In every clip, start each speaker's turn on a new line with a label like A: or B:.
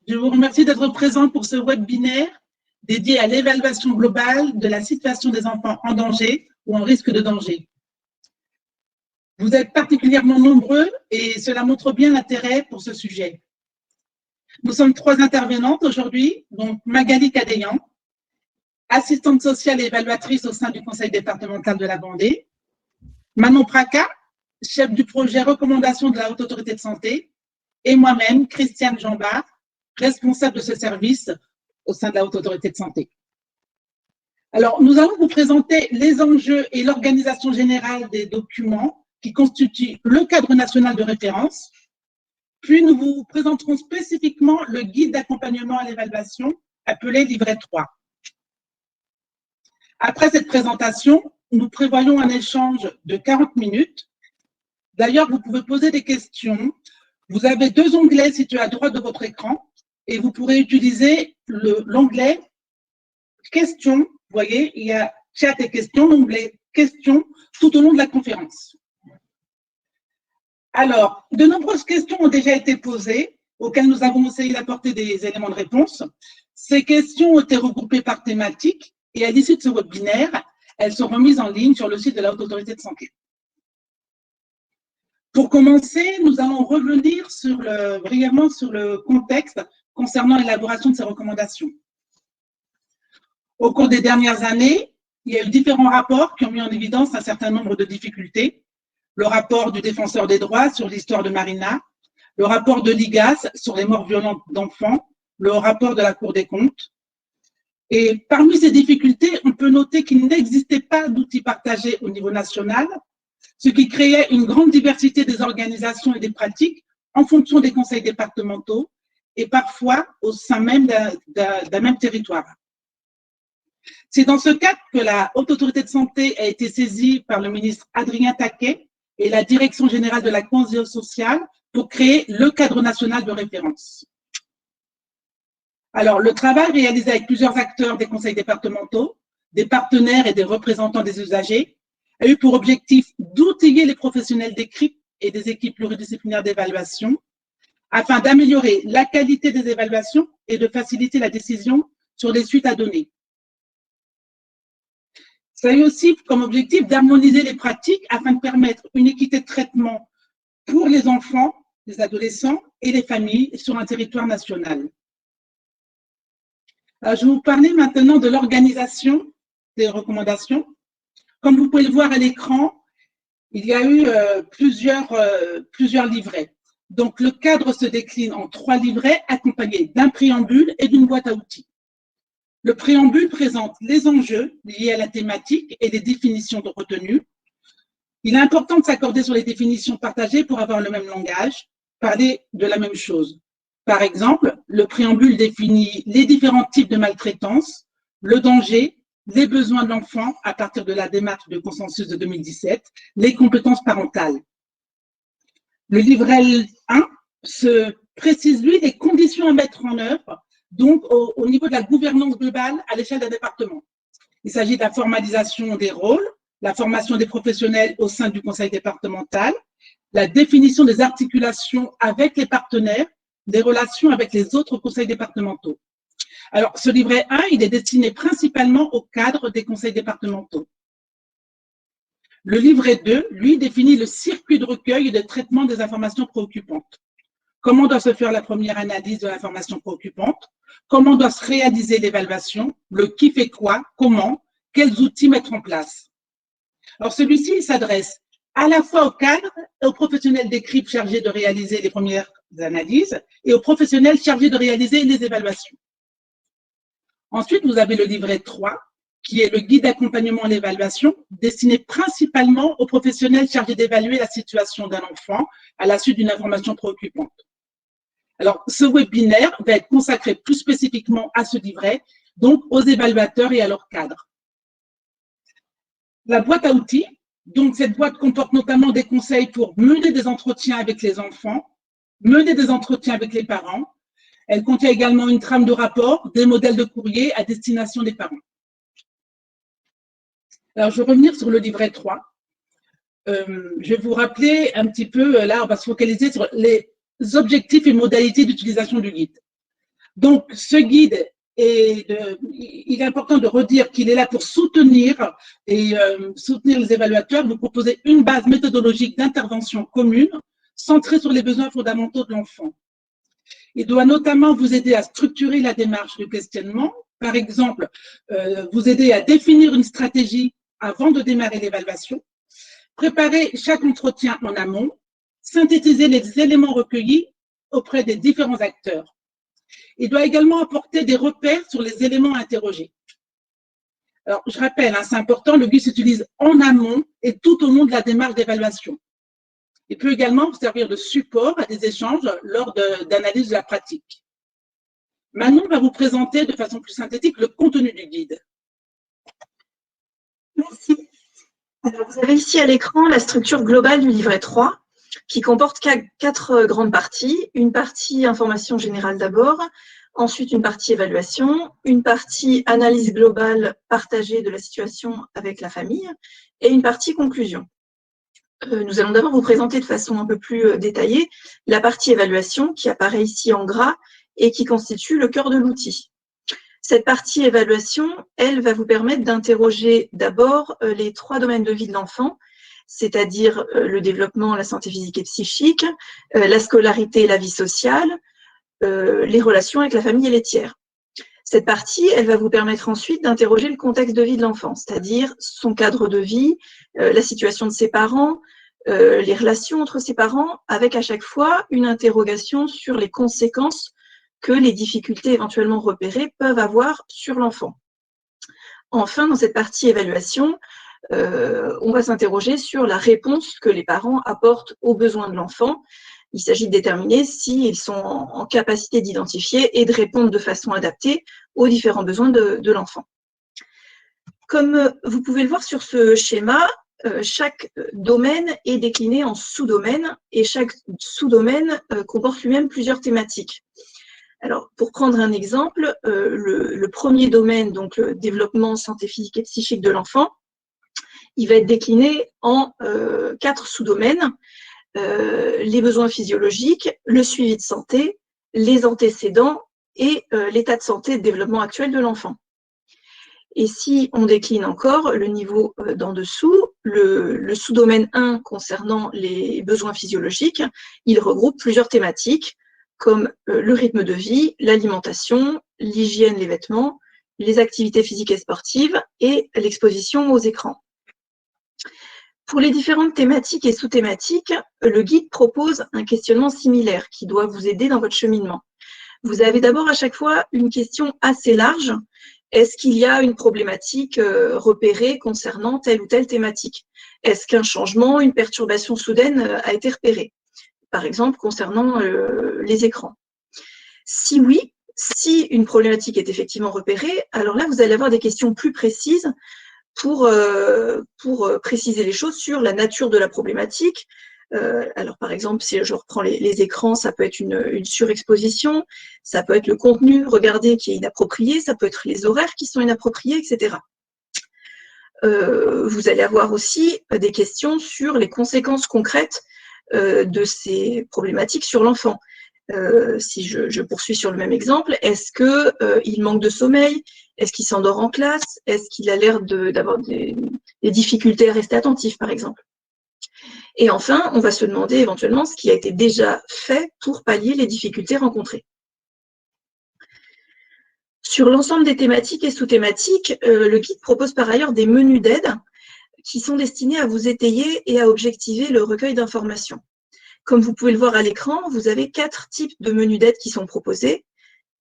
A: Je vous remercie d'être présent pour ce webinaire dédié à l'évaluation globale de la situation des enfants en danger ou en risque de danger. Vous êtes particulièrement nombreux et cela montre bien l'intérêt pour ce sujet. Nous sommes 3 intervenantes aujourd'hui, donc Magali Cadéan, assistante sociale et évaluatrice au sein du conseil départemental de la Vendée, Manon Praca, chef du projet recommandation de la Haute Autorité de Santé, et moi-même, Christiane Jambard, responsable de ce service au sein de la Haute Autorité de Santé. Alors, nous allons vous présenter les enjeux et l'organisation générale des documents qui constituent le cadre national de référence. Puis, nous vous présenterons spécifiquement le guide d'accompagnement à l'évaluation, appelé livret 3. Après cette présentation, nous prévoyons un échange de 40 minutes. D'ailleurs, vous pouvez poser des questions. Vous avez 2 onglets situés à droite de votre écran et vous pourrez utiliser l'onglet questions. Vous voyez, il y a chat et questions, l'onglet questions tout au long de la conférence. Alors, de nombreuses questions ont déjà été posées, auxquelles nous avons essayé d'apporter des éléments de réponse. Ces questions ont été regroupées par thématique et à l'issue de ce webinaire, elles seront mises en ligne sur le site de la Haute Autorité de Santé. Pour commencer, nous allons revenir brièvement sur le contexte concernant l'élaboration de ces recommandations. Au cours des dernières années, il y a eu différents rapports qui ont mis en évidence un certain nombre de difficultés. Le rapport du Défenseur des droits sur l'histoire de Marina, le rapport de l'IGAS sur les morts violentes d'enfants, le rapport de la Cour des comptes. Et parmi ces difficultés, on peut noter qu'il n'existait pas d'outils partagés au niveau national, ce qui créait une grande diversité des organisations et des pratiques en fonction des conseils départementaux et parfois au sein même d'un même territoire. C'est dans ce cadre que la Haute Autorité de Santé a été saisie par le ministre Adrien Taquet et la Direction générale de la cohésion sociale pour créer le cadre national de référence. Alors, le travail réalisé avec plusieurs acteurs des conseils départementaux, des partenaires et des représentants des usagers a eu pour objectif d'outiller les professionnels des CRIP et des équipes pluridisciplinaires d'évaluation afin d'améliorer la qualité des évaluations et de faciliter la décision sur les suites à donner. Ça a eu aussi comme objectif d'harmoniser les pratiques afin de permettre une équité de traitement pour les enfants, les adolescents et les familles sur un territoire national. Alors, je vais vous parler maintenant de l'organisation des recommandations. Comme vous pouvez le voir à l'écran, il y a eu plusieurs livrets. Donc, le cadre se décline en 3 livrets accompagnés d'un préambule et d'une boîte à outils. Le préambule présente les enjeux liés à la thématique et les définitions de retenue. Il est important de s'accorder sur les définitions partagées pour avoir le même langage, parler de la même chose. Par exemple, le préambule définit les différents types de maltraitance, le danger, les besoins de l'enfant à partir de la démarche de consensus de 2017, les compétences parentales. Le livret 1 se précise, lui, les conditions à mettre en œuvre, donc au niveau de la gouvernance globale à l'échelle d'un département. Il s'agit de la formalisation des rôles, la formation des professionnels au sein du conseil départemental, la définition des articulations avec les partenaires, des relations avec les autres conseils départementaux. Alors, ce livret 1, il est destiné principalement au cadre des conseils départementaux. Le livret 2, lui, définit le circuit de recueil et de traitement des informations préoccupantes. Comment doit se faire la première analyse de l'information préoccupante? Comment doit se réaliser l'évaluation? Le qui fait quoi? Comment? Quels outils mettre en place? Alors, celui-ci, il s'adresse à la fois au cadre, aux professionnels des CRIP chargés de réaliser les premières analyses et aux professionnels chargés de réaliser les évaluations. Ensuite, vous avez le livret 3, qui est le guide d'accompagnement à l'évaluation, destiné principalement aux professionnels chargés d'évaluer la situation d'un enfant à la suite d'une information préoccupante. Alors, ce webinaire va être consacré plus spécifiquement à ce livret, donc aux évaluateurs et à leur cadre. La boîte à outils, donc cette boîte comporte notamment des conseils pour mener des entretiens avec les enfants, mener des entretiens avec les parents. Elle contient également une trame de rapport, des modèles de courrier à destination des parents. Alors, je vais revenir sur le livret 3. Je vais vous rappeler un petit peu, là, on va se focaliser sur les objectifs et modalités d'utilisation du guide. Donc, ce guide, il est important de redire qu'il est là pour soutenir soutenir les évaluateurs, vous proposer une base méthodologique d'intervention commune centrée sur les besoins fondamentaux de l'enfant. Il doit notamment vous aider à structurer la démarche de questionnement, par exemple, vous aider à définir une stratégie avant de démarrer l'évaluation, préparer chaque entretien en amont, synthétiser les éléments recueillis auprès des différents acteurs. Il doit également apporter des repères sur les éléments interrogés. Alors, je rappelle, c'est important, le guide s'utilise en amont et tout au long de la démarche d'évaluation. Il peut également servir de support à des échanges lors d'analyse de la pratique. Manon va vous présenter de façon plus synthétique le contenu du guide.
B: Merci. Alors, vous avez ici à l'écran la structure globale du livret 3 qui comporte 4 grandes parties. Une partie information générale d'abord, ensuite une partie évaluation, une partie analyse globale partagée de la situation avec la famille et une partie conclusion. Nous allons d'abord vous présenter de façon un peu plus détaillée la partie évaluation qui apparaît ici en gras et qui constitue le cœur de l'outil. Cette partie évaluation, elle va vous permettre d'interroger d'abord les 3 domaines de vie de l'enfant, c'est-à-dire le développement, la santé physique et psychique, la scolarité et la vie sociale, les relations avec la famille et les tiers. Cette partie, elle va vous permettre ensuite d'interroger le contexte de vie de l'enfant, c'est-à-dire son cadre de vie, la situation de ses parents, les relations entre ses parents, avec à chaque fois une interrogation sur les conséquences que les difficultés éventuellement repérées peuvent avoir sur l'enfant. Enfin, dans cette partie évaluation, on va s'interroger sur la réponse que les parents apportent aux besoins de l'enfant. Il s'agit de déterminer s'ils sont en capacité d'identifier et de répondre de façon adaptée aux différents besoins de l'enfant. Comme vous pouvez le voir sur ce schéma, chaque domaine est décliné en sous-domaines et chaque sous-domaine comporte lui-même plusieurs thématiques. Alors, pour prendre un exemple, le premier domaine, donc le développement santé physique et psychique de l'enfant, il va être décliné en 4 sous-domaines, les besoins physiologiques, le suivi de santé, les antécédents et l'état de santé et de développement actuel de l'enfant. Et si on décline encore le niveau d'en dessous, le sous-domaine 1 concernant les besoins physiologiques, il regroupe plusieurs thématiques comme le rythme de vie, l'alimentation, l'hygiène, les vêtements, les activités physiques et sportives et l'exposition aux écrans. Pour les différentes thématiques et sous-thématiques, le guide propose un questionnement similaire qui doit vous aider dans votre cheminement. Vous avez d'abord à chaque fois une question assez large. Est-ce qu'il y a une problématique repérée concernant telle ou telle thématique? Est-ce qu'un changement, une perturbation soudaine a été repérée? Par exemple, concernant les écrans. Si oui, si une problématique est effectivement repérée, alors là, vous allez avoir des questions plus précises pour préciser les choses sur la nature de la problématique. Alors, par exemple, si je reprends les écrans, ça peut être une surexposition, ça peut être le contenu regardé qui est inapproprié, ça peut être les horaires qui sont inappropriés, etc. Vous allez avoir aussi des questions sur les conséquences concrètes de ces problématiques sur l'enfant. Si je poursuis sur le même exemple, est-ce qu'il manque de sommeil? Est-ce qu'il s'endort en classe? Est-ce qu'il a l'air d'avoir des difficultés à rester attentif, par exemple? Et enfin, on va se demander éventuellement ce qui a été déjà fait pour pallier les difficultés rencontrées. Sur l'ensemble des thématiques et sous-thématiques, le guide propose par ailleurs des menus d'aide qui sont destinés à vous étayer et à objectiver le recueil d'informations. Comme vous pouvez le voir à l'écran, vous avez 4 types de menus d'aide qui sont proposés,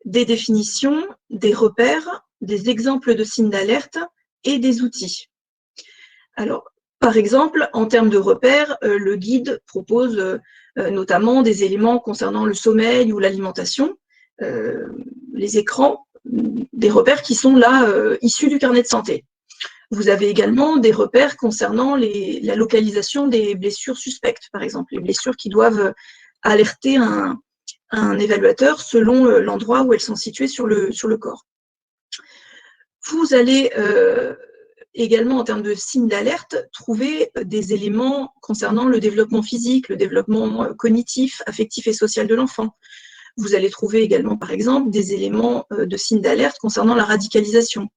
B: des définitions, des repères, des exemples de signes d'alerte et des outils. Alors, par exemple, en termes de repères, le guide propose notamment des éléments concernant le sommeil ou l'alimentation, les écrans, des repères qui sont là issus du carnet de santé. Vous avez également des repères concernant la localisation des blessures suspectes, par exemple, les blessures qui doivent alerter un évaluateur selon l'endroit où elles sont situées sur le corps. Vous allez également, en termes de signes d'alerte, trouver des éléments concernant le développement physique, le développement cognitif, affectif et social de l'enfant. Vous allez trouver également, par exemple, des éléments de signes d'alerte concernant la radicalisation.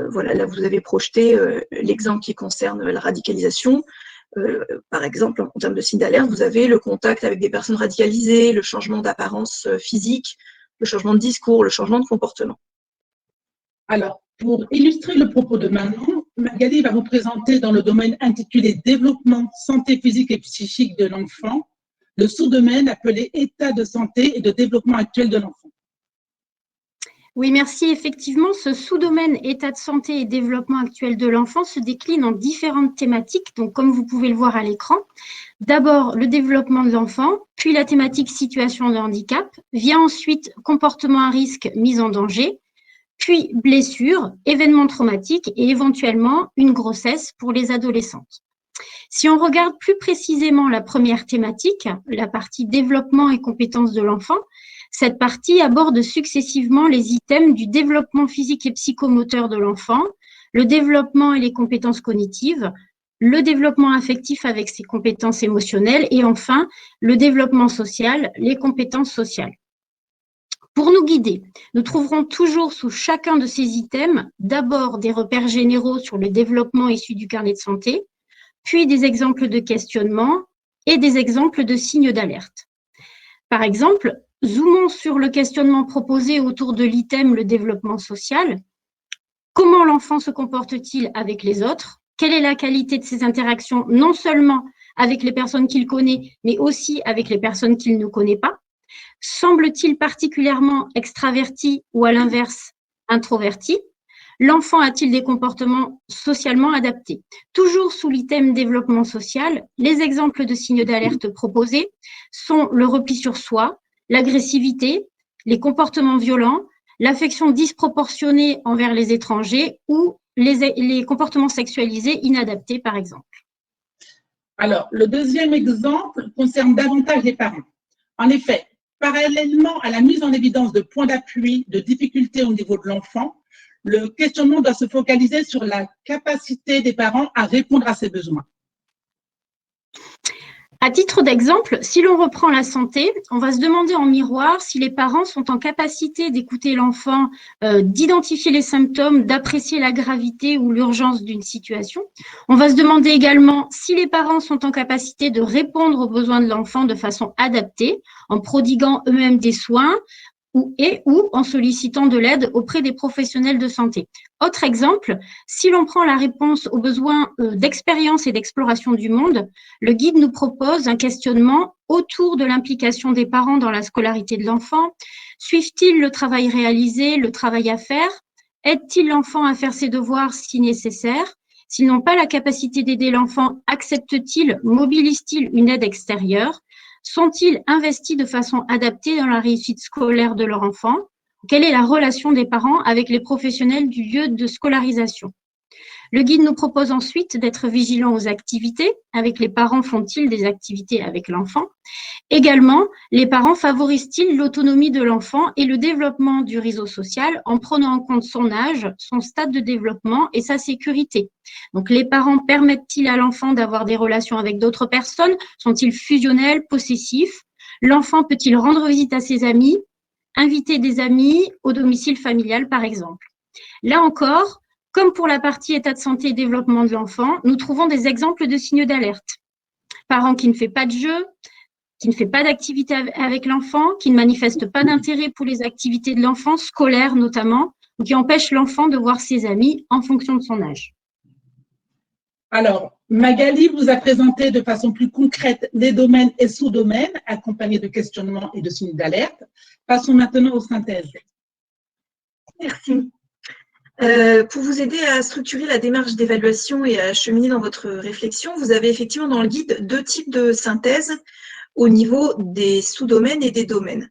B: Voilà, là, vous avez projeté l'exemple qui concerne la radicalisation. Par exemple, en termes de signes d'alerte, vous avez le contact avec des personnes radicalisées, le changement d'apparence physique, le changement de discours, le changement de comportement.
A: Alors, pour illustrer le propos de Manon, Magali va vous présenter dans le domaine intitulé Développement, santé physique et psychique de l'enfant, le sous-domaine appelé État de santé et de développement actuel de l'enfant.
C: Oui, merci. Effectivement, ce sous-domaine état de santé et développement actuel de l'enfant se décline en différentes thématiques. Donc, comme vous pouvez le voir à l'écran, d'abord le développement de l'enfant, puis la thématique situation de handicap, vient ensuite comportement à risque, mise en danger, puis blessure, événements traumatiques et éventuellement une grossesse pour les adolescentes. Si on regarde plus précisément la première thématique, la partie développement et compétences de l'enfant, cette partie aborde successivement les items du développement physique et psychomoteur de l'enfant, le développement et les compétences cognitives, le développement affectif avec ses compétences émotionnelles et enfin le développement social, les compétences sociales. Pour nous guider, nous trouverons toujours sous chacun de ces items d'abord des repères généraux sur le développement issu du carnet de santé, puis des exemples de questionnement et des exemples de signes d'alerte. Par exemple, zoomons sur le questionnement proposé autour de l'item le développement social. Comment l'enfant se comporte-t-il avec les autres? Quelle est la qualité de ses interactions, non seulement avec les personnes qu'il connaît, mais aussi avec les personnes qu'il ne connaît pas? Semble-t-il particulièrement extraverti ou à l'inverse introverti? L'enfant a-t-il des comportements socialement adaptés? Toujours sous l'item développement social, les exemples de signes d'alerte proposés sont le repli sur soi, l'agressivité, les comportements violents, l'affection disproportionnée envers les étrangers ou les comportements sexualisés inadaptés, par exemple.
A: Alors, le deuxième exemple concerne davantage les parents. En effet, parallèlement à la mise en évidence de points d'appui, de difficultés au niveau de l'enfant, le questionnement doit se focaliser sur la capacité des parents à répondre à ses besoins.
C: À titre d'exemple, si l'on reprend la santé, on va se demander en miroir si les parents sont en capacité d'écouter l'enfant, d'identifier les symptômes, d'apprécier la gravité ou l'urgence d'une situation. On va se demander également si les parents sont en capacité de répondre aux besoins de l'enfant de façon adaptée, en prodiguant eux-mêmes des soins, ou en sollicitant de l'aide auprès des professionnels de santé. Autre exemple, si l'on prend la réponse aux besoins d'expérience et d'exploration du monde, le guide nous propose un questionnement autour de l'implication des parents dans la scolarité de l'enfant. Suivent-ils le travail réalisé, le travail à faire? Aident-ils l'enfant à faire ses devoirs si nécessaire? S'ils n'ont pas la capacité d'aider l'enfant, acceptent-ils, mobilisent-ils une aide extérieure? Sont-ils investis de façon adaptée dans la réussite scolaire de leur enfant? Quelle est la relation des parents avec les professionnels du lieu de scolarisation? Le guide nous propose ensuite d'être vigilant aux activités. Avec les parents, font-ils des activités avec l'enfant? Également, les parents favorisent-ils l'autonomie de l'enfant et le développement du réseau social en prenant en compte son âge, son stade de développement et sa sécurité? Donc, les parents permettent-ils à l'enfant d'avoir des relations avec d'autres personnes? Sont-ils fusionnels, possessifs? L'enfant peut-il rendre visite à ses amis, inviter des amis au domicile familial, par exemple? Là encore, comme pour la partie état de santé et développement de l'enfant, nous trouvons des exemples de signes d'alerte. Parent qui ne fait pas de jeu, qui ne fait pas d'activité avec l'enfant, qui ne manifeste pas d'intérêt pour les activités de l'enfant, scolaires notamment, ou qui empêche l'enfant de voir ses amis en fonction de son âge.
A: Alors, Magali vous a présenté de façon plus concrète les domaines et sous-domaines, accompagnés de questionnements et de signes d'alerte. Passons maintenant aux synthèses.
B: Merci. Pour vous aider à structurer la démarche d'évaluation et à cheminer dans votre réflexion, vous avez effectivement dans le guide 2 types de synthèse au niveau des sous-domaines et des domaines.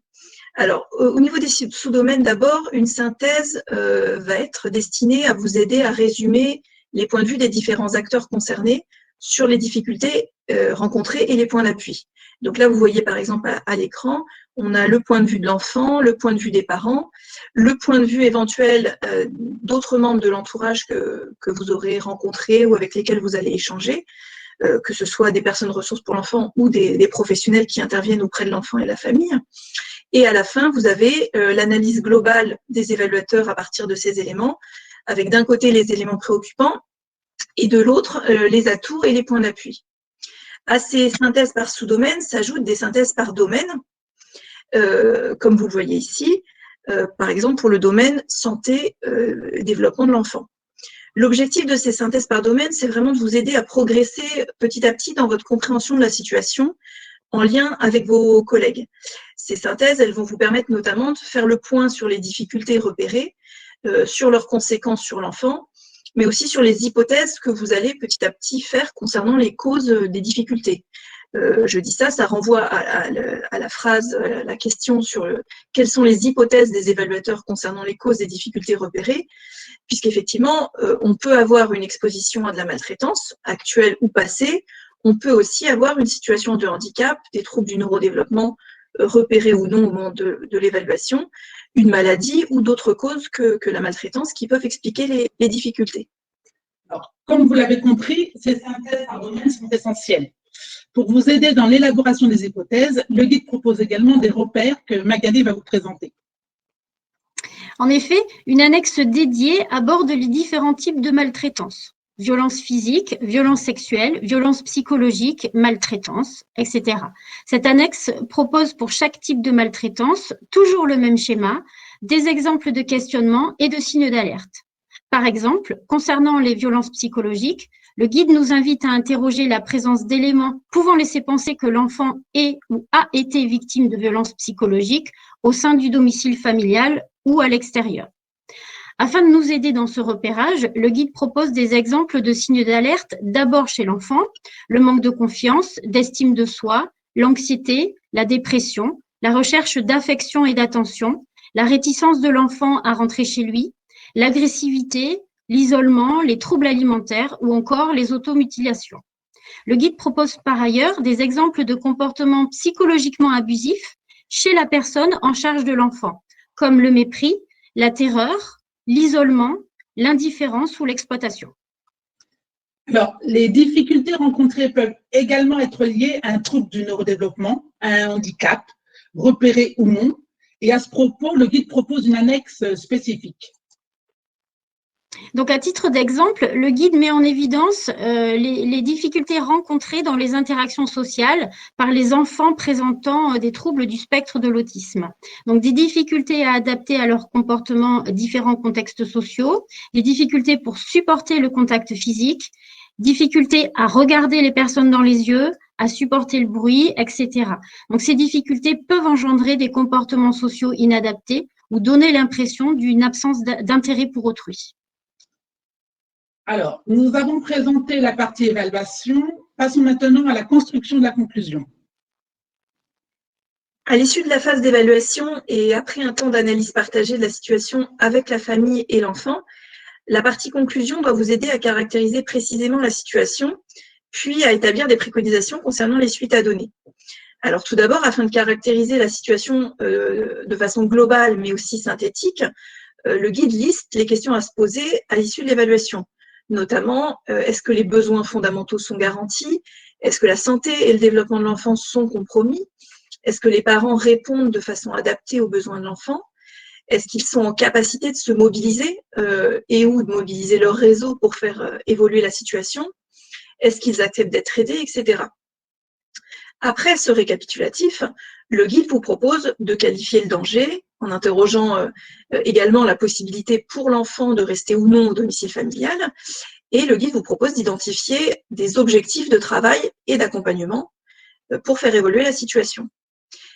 B: Alors, au niveau des sous-domaines, d'abord, une synthèse va être destinée à vous aider à résumer les points de vue des différents acteurs concernés sur les difficultés rencontrées et les points d'appui. Donc là, vous voyez par exemple à l'écran, on a le point de vue de l'enfant, le point de vue des parents, le point de vue éventuel d'autres membres de l'entourage que vous aurez rencontrés ou avec lesquels vous allez échanger, que ce soit des personnes ressources pour l'enfant ou des professionnels qui interviennent auprès de l'enfant et de la famille. Et à la fin, vous avez l'analyse globale des évaluateurs à partir de ces éléments, avec d'un côté les éléments préoccupants et de l'autre les atouts et les points d'appui. À ces synthèses par sous-domaine s'ajoutent des synthèses par domaine, comme vous le voyez ici, par exemple pour le domaine santé, développement de l'enfant. L'objectif de ces synthèses par domaine, c'est vraiment de vous aider à progresser petit à petit dans votre compréhension de la situation en lien avec vos collègues. Ces synthèses, elles vont vous permettre notamment de faire le point sur les difficultés repérées, sur leurs conséquences sur l'enfant, mais aussi sur les hypothèses que vous allez petit à petit faire concernant les causes des difficultés. Je dis ça, ça renvoie à la phrase, à la question sur quelles sont les hypothèses des évaluateurs concernant les causes des difficultés repérées, puisqu'effectivement, on peut avoir une exposition à de la maltraitance, actuelle ou passée. On peut aussi avoir une situation de handicap, des troubles du neurodéveloppement repérés ou non au moment de l'évaluation, une maladie ou d'autres causes que la maltraitance qui peuvent expliquer les difficultés.
A: Alors, comme vous l'avez compris, ces synthèses par domaine sont essentielles. Pour vous aider dans l'élaboration des hypothèses, le guide propose également des repères que Magali va vous présenter.
C: En effet, une annexe dédiée aborde les différents types de maltraitance. Violence physique, violence sexuelle, violence psychologique, maltraitance, etc. Cette annexe propose pour chaque type de maltraitance toujours le même schéma, des exemples de questionnement et de signes d'alerte. Par exemple, concernant les violences psychologiques, le guide nous invite à interroger la présence d'éléments pouvant laisser penser que l'enfant est ou a été victime de violences psychologiques au sein du domicile familial ou à l'extérieur. Afin de nous aider dans ce repérage, le guide propose des exemples de signes d'alerte d'abord chez l'enfant, le manque de confiance, d'estime de soi, l'anxiété, la dépression, la recherche d'affection et d'attention, la réticence de l'enfant à rentrer chez lui, l'agressivité, l'isolement, les troubles alimentaires ou encore les automutilations. Le guide propose par ailleurs des exemples de comportements psychologiquement abusifs chez la personne en charge de l'enfant, comme le mépris, la terreur, l'isolement, l'indifférence ou l'exploitation.
A: Alors, les difficultés rencontrées peuvent également être liées à un trouble du neurodéveloppement, à un handicap, repéré ou non. Et à ce propos, le guide propose une annexe spécifique.
C: Donc, à titre d'exemple, le guide met en évidence les difficultés rencontrées dans les interactions sociales par les enfants présentant des troubles du spectre de l'autisme. Donc, des difficultés à adapter à leur comportement différents contextes sociaux, des difficultés pour supporter le contact physique, difficultés à regarder les personnes dans les yeux, à supporter le bruit, etc. Donc, ces difficultés peuvent engendrer des comportements sociaux inadaptés ou donner l'impression d'une absence d'intérêt pour autrui.
A: Alors, nous avons présenté la partie évaluation. Passons maintenant à la construction de la conclusion.
B: À l'issue de la phase d'évaluation et après un temps d'analyse partagée de la situation avec la famille et l'enfant, la partie conclusion doit vous aider à caractériser précisément la situation, puis à établir des préconisations concernant les suites à donner. Alors tout d'abord, afin de caractériser la situation de façon globale mais aussi synthétique, le guide liste les questions à se poser à l'issue de l'évaluation. Notamment, est-ce que les besoins fondamentaux sont garantis? Est-ce que la santé et le développement de l'enfant sont compromis? Est-ce que les parents répondent de façon adaptée aux besoins de l'enfant? Est-ce qu'ils sont en capacité de se mobiliser et ou de mobiliser leur réseau pour faire évoluer la situation? Est-ce qu'ils acceptent d'être aidés, etc. Après ce récapitulatif, le guide vous propose de qualifier le danger en interrogeant également la possibilité pour l'enfant de rester ou non au domicile familial. Et le guide vous propose d'identifier des objectifs de travail et d'accompagnement pour faire évoluer la situation.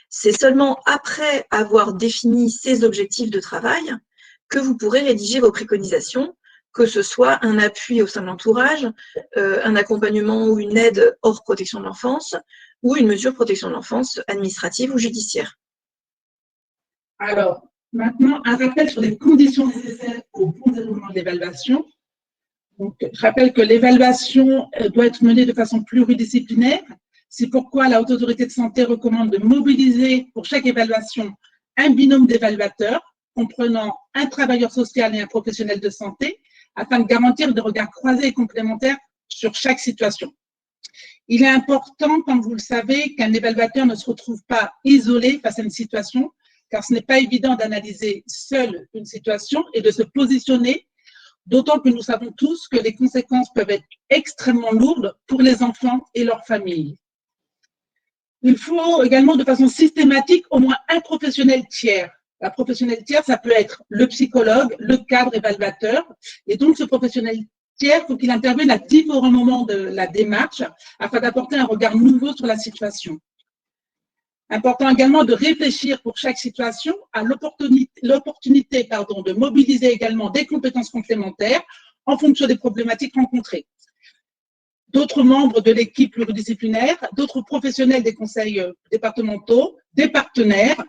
B: C'est seulement après avoir défini ces objectifs de travail que vous pourrez rédiger vos préconisations, que ce soit un appui au sein de l'entourage, un accompagnement ou une aide hors protection de l'enfance, ou une mesure de protection de l'enfance administrative ou judiciaire.
A: Alors, maintenant, un rappel sur les conditions nécessaires au bon déroulement de l'évaluation. Donc, je rappelle que l'évaluation doit être menée de façon pluridisciplinaire. C'est pourquoi la Haute Autorité de Santé recommande de mobiliser pour chaque évaluation un binôme d'évaluateurs comprenant un travailleur social et un professionnel de santé afin de garantir des regards croisés et complémentaires sur chaque situation. Il est important, comme vous le savez, qu'un évaluateur ne se retrouve pas isolé face à une situation, car ce n'est pas évident d'analyser seul une situation et de se positionner, d'autant que nous savons tous que les conséquences peuvent être extrêmement lourdes pour les enfants et leurs familles. Il faut également de façon systématique au moins un professionnel tiers. Un professionnel tiers, ça peut être le psychologue, le cadre évaluateur, et donc ce professionnel tiers, il faut qu'il intervienne à différents moments de la démarche afin d'apporter un regard nouveau sur la situation. Important également de réfléchir pour chaque situation à l'opportunité de mobiliser également des compétences complémentaires en fonction des problématiques rencontrées. D'autres membres de l'équipe pluridisciplinaire, d'autres professionnels des conseils départementaux, des partenaires,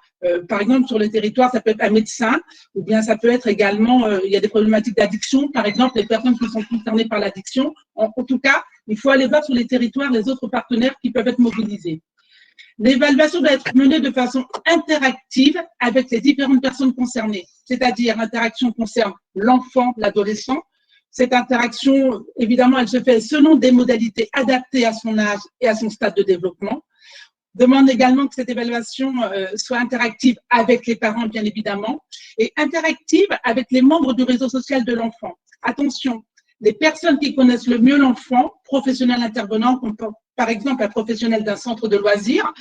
A: par exemple sur le territoire, ça peut être un médecin, ou bien ça peut être également, il y a des problématiques d'addiction, par exemple, les personnes qui sont concernées par l'addiction. En tout cas, il faut aller voir sur les territoires les autres partenaires qui peuvent être mobilisés. L'évaluation doit être menée de façon interactive avec les différentes personnes concernées, c'est-à-dire l'interaction concerne l'enfant, l'adolescent. Cette interaction, évidemment, elle se fait selon des modalités adaptées à son âge et à son stade de développement. Demande également que cette évaluation soit interactive avec les parents, bien évidemment, et interactive avec les membres du réseau social de l'enfant. Attention, les personnes qui connaissent le mieux l'enfant, professionnels intervenants, comme par exemple un professionnel d'un centre de loisirs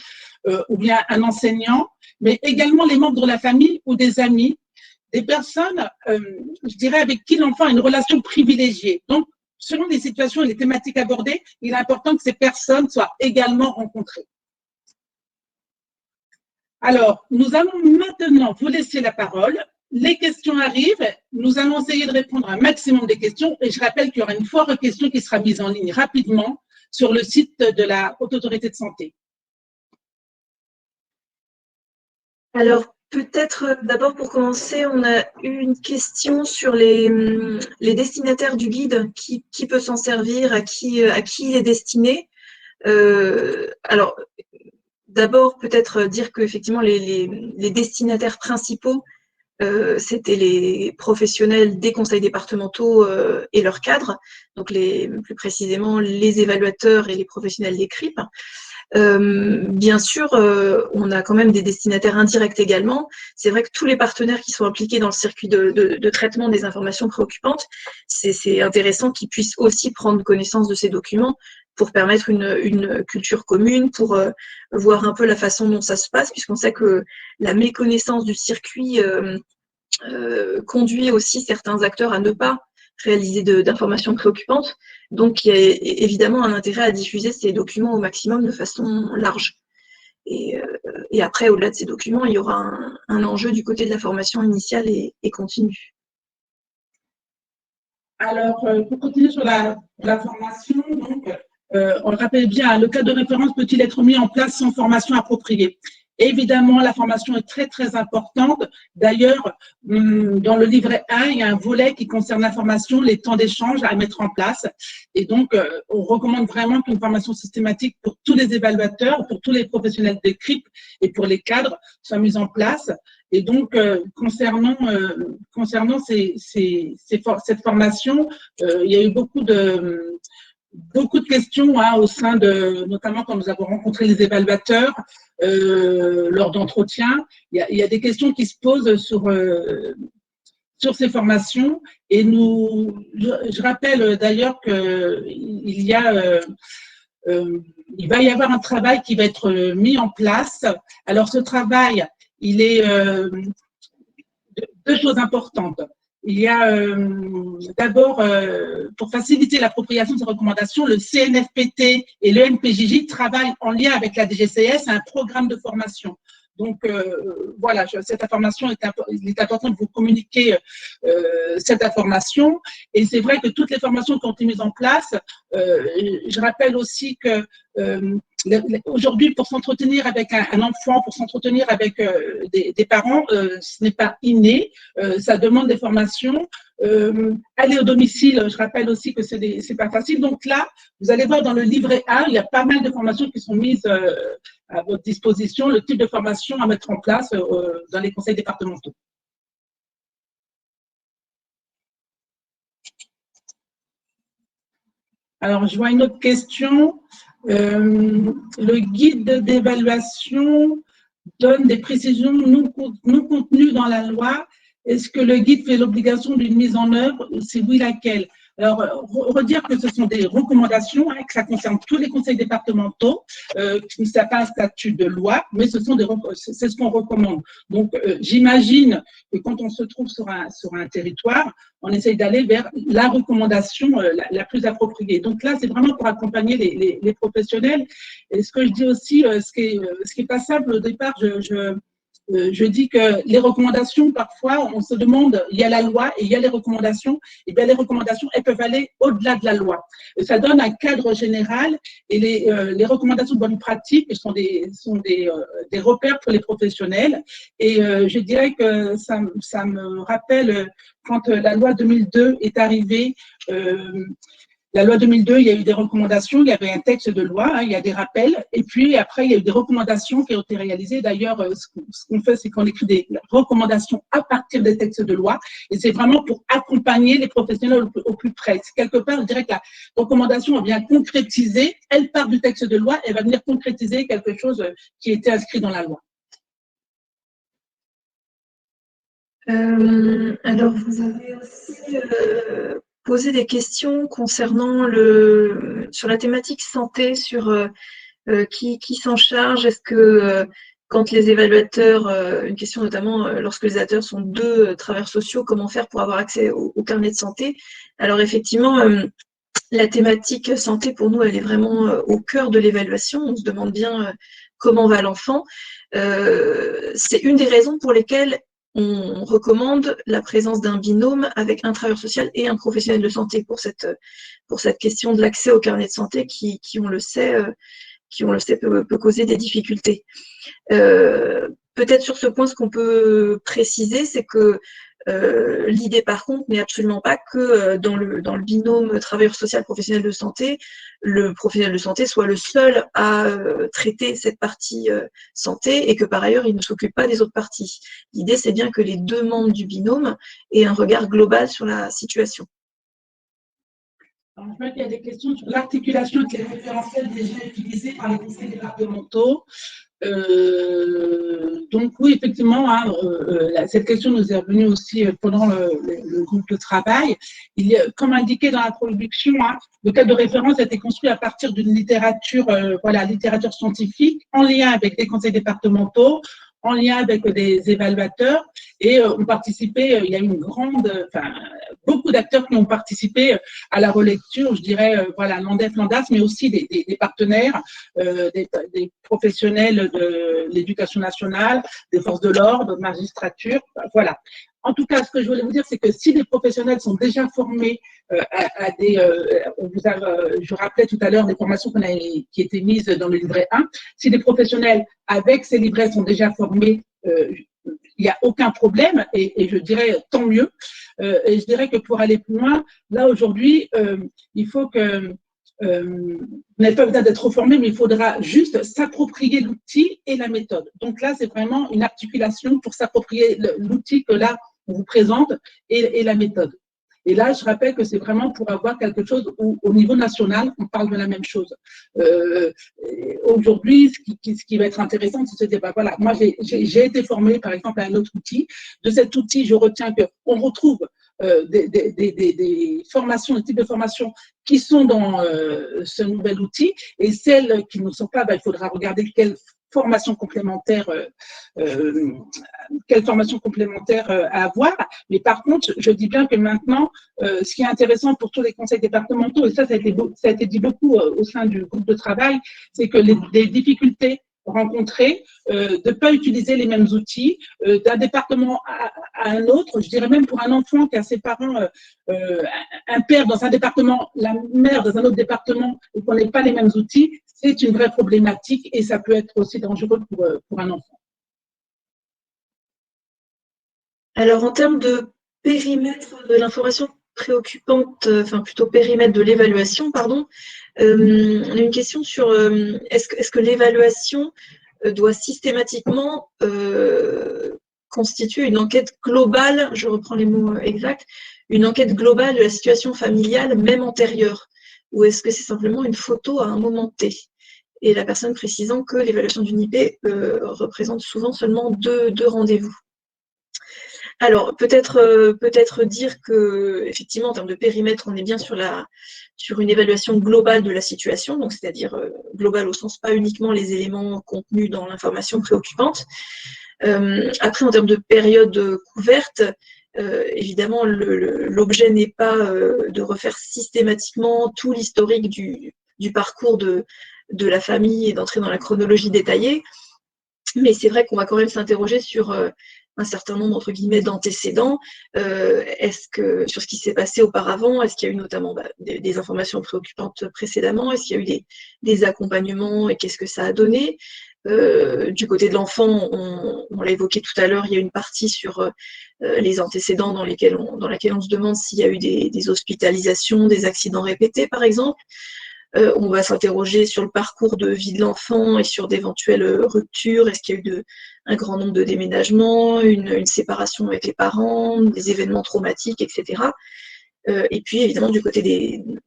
A: ou bien un enseignant, mais également les membres de la famille ou des amis, des personnes, je dirais, avec qui l'enfant a une relation privilégiée. Donc, selon les situations et les thématiques abordées, il est important que ces personnes soient également rencontrées. Alors, nous allons maintenant vous laisser la parole. Les questions arrivent. Nous allons essayer de répondre à un maximum des questions. Et je rappelle qu'il y aura une foire aux questions qui sera mise en ligne rapidement sur le site de la Haute Autorité de Santé.
B: Alors, peut-être d'abord pour commencer, on a eu une question sur les destinataires du guide, qui peut s'en servir, à qui il est destiné. Alors, d'abord, peut-être dire qu'effectivement, les destinataires principaux, c'était les professionnels des conseils départementaux et leurs cadres, donc plus précisément les évaluateurs et les professionnels des CRIP. Bien sûr, on a quand même des destinataires indirects également. C'est vrai que tous les partenaires qui sont impliqués dans le circuit de traitement des informations préoccupantes, c'est intéressant qu'ils puissent aussi prendre connaissance de ces documents pour permettre une culture commune, pour voir un peu la façon dont ça se passe, puisqu'on sait que la méconnaissance du circuit conduit aussi certains acteurs à ne pas réaliser d'informations préoccupantes. Donc, il y a évidemment un intérêt à diffuser ces documents au maximum de façon large. Et après, au-delà de ces documents, il y aura un enjeu du côté de la formation initiale et continue.
A: Alors, pour continuer sur la formation, donc, on le rappelle bien, le cadre de référence peut-il être mis en place sans formation appropriée? Évidemment, la formation est très, très importante. D'ailleurs, dans le livret A, il y a un volet qui concerne la formation, les temps d'échange à mettre en place. Et donc, on recommande vraiment qu'une formation systématique pour tous les évaluateurs, pour tous les professionnels de CRIP et pour les cadres soit mise en place. Et donc, concernant cette formation, il y a eu beaucoup de questions au sein de, notamment quand nous avons rencontré les évaluateurs lors d'entretiens. Il y a des questions qui se posent sur ces formations. Et je rappelle d'ailleurs qu'il va y avoir un travail qui va être mis en place. Alors, ce travail, il est deux choses importantes. Il y a d'abord, pour faciliter l'appropriation de ces recommandations, le CNFPT et le NPJJ travaillent en lien avec la DGCS à un programme de formation. Donc, voilà, cette information, il est important de vous communiquer cette information. Et c'est vrai que toutes les formations qui ont été mises en place, je rappelle aussi que aujourd'hui, pour s'entretenir avec un enfant, pour s'entretenir avec des parents, ce n'est pas inné, ça demande des formations. Aller au domicile, je rappelle aussi que c'est pas facile. Donc là, vous allez voir dans le livret A, il y a pas mal de formations qui sont mises à votre disposition, le type de formation à mettre en place dans les conseils départementaux. Alors, je vois une autre question. Le guide d'évaluation donne des précisions non contenues dans la loi. Est-ce que le guide fait l'obligation d'une mise en œuvre? C'est oui, laquelle? Alors, redire que ce sont des recommandations, que ça concerne tous les conseils départementaux, qui ne pas un statut de loi, mais c'est ce qu'on recommande. Donc, j'imagine que quand on se trouve sur un territoire, on essaye d'aller vers la recommandation la plus appropriée. Donc là, c'est vraiment pour accompagner les professionnels. Et ce que je dis aussi, ce qui est pas simple au départ, je dis que les recommandations, parfois, on se demande, il y a la loi et il y a les recommandations. Et bien, les recommandations, elles peuvent aller au-delà de la loi. Ça donne un cadre général et les recommandations de bonne pratique sont des repères pour les professionnels. Et je dirais que ça me rappelle quand la loi 2002 est arrivée. La loi 2002, il y a eu des recommandations, il y avait un texte de loi, il y a des rappels, et puis après, il y a eu des recommandations qui ont été réalisées. D'ailleurs, ce qu'on fait, c'est qu'on écrit des recommandations à partir des textes de loi, et c'est vraiment pour accompagner les professionnels au plus près. Quelque part, je dirais que la recommandation vient concrétiser, elle part du texte de loi, elle va venir concrétiser quelque chose qui était inscrit dans la loi.
B: Alors, vous avez aussi poser des questions concernant sur la thématique santé, sur qui s'en charge. Est-ce que quand les évaluateurs, une question notamment lorsque les évaluateurs sont deux travailleurs sociaux, comment faire pour avoir accès au carnet de santé? Alors effectivement, la thématique santé pour nous, elle est vraiment au cœur de l'évaluation. On se demande bien comment va l'enfant. C'est une des raisons pour lesquelles on recommande la présence d'un binôme avec un travailleur social et un professionnel de santé pour cette question de l'accès au carnet de santé qui on le sait, peut causer des difficultés. Peut-être sur ce point, ce qu'on peut préciser, c'est que l'idée, par contre, n'est absolument pas que dans le binôme travailleur social professionnel de santé, le professionnel de santé soit le seul à traiter cette partie santé et que par ailleurs, il ne s'occupe pas des autres parties. L'idée, c'est bien que les deux membres du binôme aient un regard global sur la situation.
A: En fait, il y a des questions sur l'articulation des référentiels déjà utilisés par les conseils départementaux. Donc oui, effectivement, cette question nous est revenue aussi pendant le groupe de travail. Comme indiqué dans l'introduction, le cadre de référence a été construit à partir d'une littérature, littérature scientifique, en lien avec des conseils départementaux, en lien avec des évaluateurs, et ont participé. Il y a eu beaucoup d'acteurs qui ont participé à la relecture, je dirais, l'ANDEF, l'ANDAS, mais aussi des partenaires, des professionnels de l'éducation nationale, des forces de l'ordre, de magistrature, voilà. En tout cas, ce que je voulais vous dire, c'est que si les professionnels sont déjà formés à des… je rappelais tout à l'heure les formations qui étaient mises dans le livret 1, si les professionnels avec ces livrets sont déjà formés, il n'y a aucun problème et je dirais tant mieux. Et je dirais que pour aller plus loin, là aujourd'hui, il faut que… vous n'avez pas besoin d'être formé, mais il faudra juste s'approprier l'outil et la méthode. Donc là, c'est vraiment une articulation pour s'approprier l'outil que là, on vous présente et la méthode. Et là, je rappelle que c'est vraiment pour avoir quelque chose où, au niveau national, on parle de la même chose. Aujourd'hui, ce qui va être intéressant, c'est de se dire, voilà, moi, j'ai été formée, par exemple, à un autre outil. De cet outil, je retiens qu'on retrouve des formations, des types de formations qui sont dans ce nouvel outil, et celles qui ne sont pas, il faudra regarder quelle formation complémentaire à avoir. Mais par contre, je dis bien que maintenant, ce qui est intéressant pour tous les conseils départementaux, et ça a été dit beaucoup au sein du groupe de travail, c'est que les difficultés rencontrées de ne pas utiliser les mêmes outils d'un département à un autre. Je dirais même pour un enfant qui a ses parents, un père dans un département, la mère dans un autre département, et qu'on n'ait pas les mêmes outils, c'est une vraie problématique et ça peut être aussi dangereux pour un enfant.
B: Alors, en termes de périmètre de l'information préoccupante, enfin plutôt périmètre de l'évaluation, pardon, on a une question sur est-ce que l'évaluation doit systématiquement constituer une enquête globale, je reprends les mots exacts, une enquête globale de la situation familiale, même antérieure, ou est-ce que c'est simplement une photo à un moment T? et la personne précisant que l'évaluation d'une IP représente souvent seulement deux rendez-vous. Alors, peut-être dire que, effectivement, en termes de périmètre, on est bien sur une évaluation globale de la situation, donc c'est-à-dire globale au sens pas uniquement les éléments contenus dans l'information préoccupante. Après, en termes de période couverte, évidemment, l'objet n'est pas de refaire systématiquement tout l'historique du parcours de la famille et d'entrer dans la chronologie détaillée. Mais c'est vrai qu'on va quand même s'interroger sur un certain nombre, entre guillemets, d'antécédents. Sur ce qui s'est passé auparavant, est-ce qu'il y a eu notamment des informations préoccupantes précédemment? Est-ce qu'il y a eu des accompagnements et qu'est-ce que ça a donné? Du côté de l'enfant, on l'a évoqué tout à l'heure, il y a une partie sur les antécédents dans laquelle on se demande s'il y a eu des hospitalisations, des accidents répétés, par exemple. On va s'interroger sur le parcours de vie de l'enfant et sur d'éventuelles ruptures. Est-ce qu'il y a eu un grand nombre de déménagements, une séparation avec les parents, des événements traumatiques, etc. Et puis, évidemment, du côté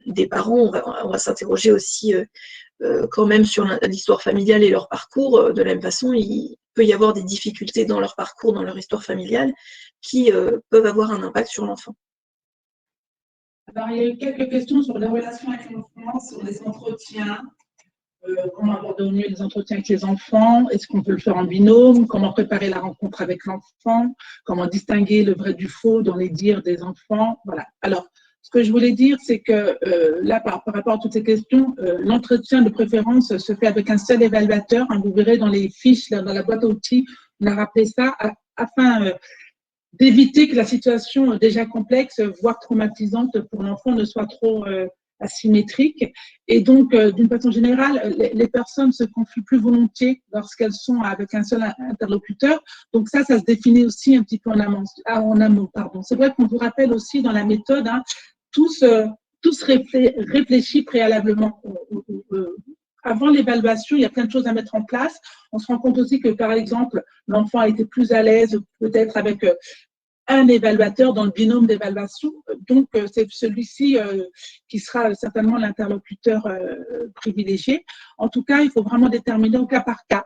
B: des parents, on va s'interroger aussi quand même sur l'histoire familiale et leur parcours. De la même façon, il peut y avoir des difficultés dans leur parcours, dans leur histoire familiale, qui peuvent avoir un impact sur l'enfant.
A: Alors, il y a eu quelques questions sur les relations avec l'enfant, sur les entretiens, comment aborder au mieux les entretiens avec les enfants, est-ce qu'on peut le faire en binôme, comment préparer la rencontre avec l'enfant, comment distinguer le vrai du faux dans les dires des enfants. Voilà. Alors, ce que je voulais dire, c'est que là, par rapport à toutes ces questions, l'entretien de préférence se fait avec un seul évaluateur. Hein, vous verrez dans les fiches, là, dans la boîte à outils, on a rappelé ça afin d'éviter que la situation déjà complexe, voire traumatisante pour l'enfant, ne soit trop asymétrique. Et donc, d'une façon générale, les personnes se confient plus volontiers lorsqu'elles sont avec un seul interlocuteur. Donc ça se définit aussi un petit peu en amont. C'est vrai qu'on vous rappelle aussi dans la méthode, hein, tous réfléchis préalablement. Avant l'évaluation, il y a plein de choses à mettre en place. On se rend compte aussi que, par exemple, l'enfant a été plus à l'aise peut-être avec un évaluateur dans le binôme d'évaluation. Donc, c'est celui-ci qui sera certainement l'interlocuteur privilégié. En tout cas, il faut vraiment déterminer au cas par cas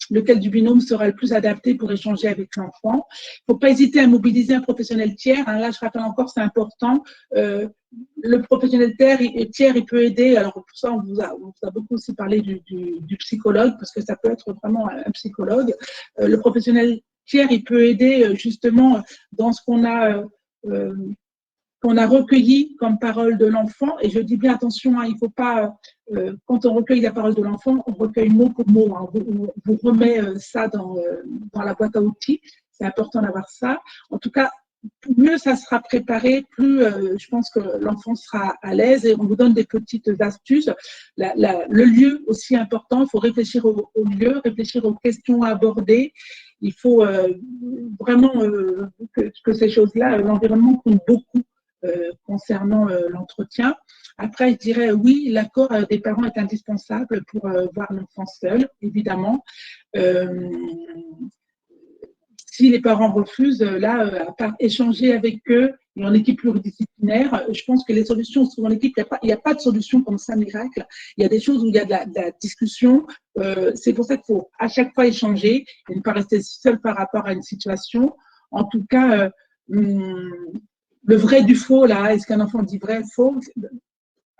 A: lequel du binôme sera le plus adapté pour échanger avec l'enfant. Il ne faut pas hésiter à mobiliser un professionnel tiers. Hein, là, je rappelle encore, c'est important. Le professionnel tiers, il peut aider. Alors, pour ça, on vous a beaucoup aussi parlé du psychologue, parce que ça peut être vraiment un psychologue. Le professionnel tiers, il peut aider justement dans ce qu'on a recueilli comme parole de l'enfant. Et je dis bien attention, hein, il ne faut pas, quand on recueille la parole de l'enfant, on recueille mot pour mot. Hein, on vous remet ça dans la boîte à outils. C'est important d'avoir ça. En tout cas, mieux ça sera préparé, plus je pense que l'enfant sera à l'aise, et on vous donne des petites astuces. Le lieu aussi important, il faut réfléchir au lieu, réfléchir aux questions à aborder. Il faut vraiment que ces choses-là, l'environnement compte beaucoup concernant l'entretien. Après, je dirais oui, l'accord des parents est indispensable pour voir l'enfant seul, évidemment. Si les parents refusent, là, à part échanger avec eux et en équipe pluridisciplinaire, je pense que les solutions sont en équipe. Il n'y a pas de solution comme ça miracle. Il y a des choses où il y a de la discussion. C'est pour ça qu'il faut à chaque fois échanger et ne pas rester seul par rapport à une situation. En tout cas, le vrai du faux, là, est-ce qu'un enfant dit vrai, faux?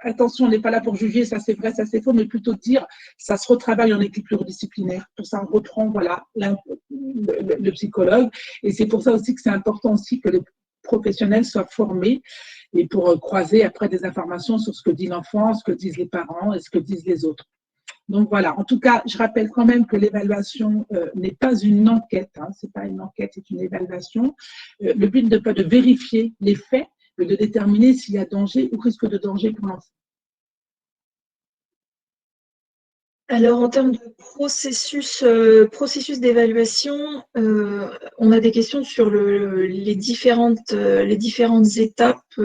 A: Attention, on n'est pas là pour juger, ça c'est vrai, ça c'est faux, mais plutôt dire, ça se retravaille en équipe pluridisciplinaire. Pour ça, on reprend, voilà, le psychologue. Et c'est pour ça aussi que c'est important aussi que les professionnels soient formés et pour croiser après des informations sur ce que dit l'enfant, ce que disent les parents et ce que disent les autres. Donc voilà, en tout cas, je rappelle quand même que l'évaluation n'est pas une enquête, hein, c'est pas une enquête, c'est une évaluation. Le but n'est pas de vérifier les faits, mais de déterminer s'il y a danger ou risque de danger pour l'enfant.
B: Alors, en termes de processus d'évaluation, on a des questions sur les différentes étapes.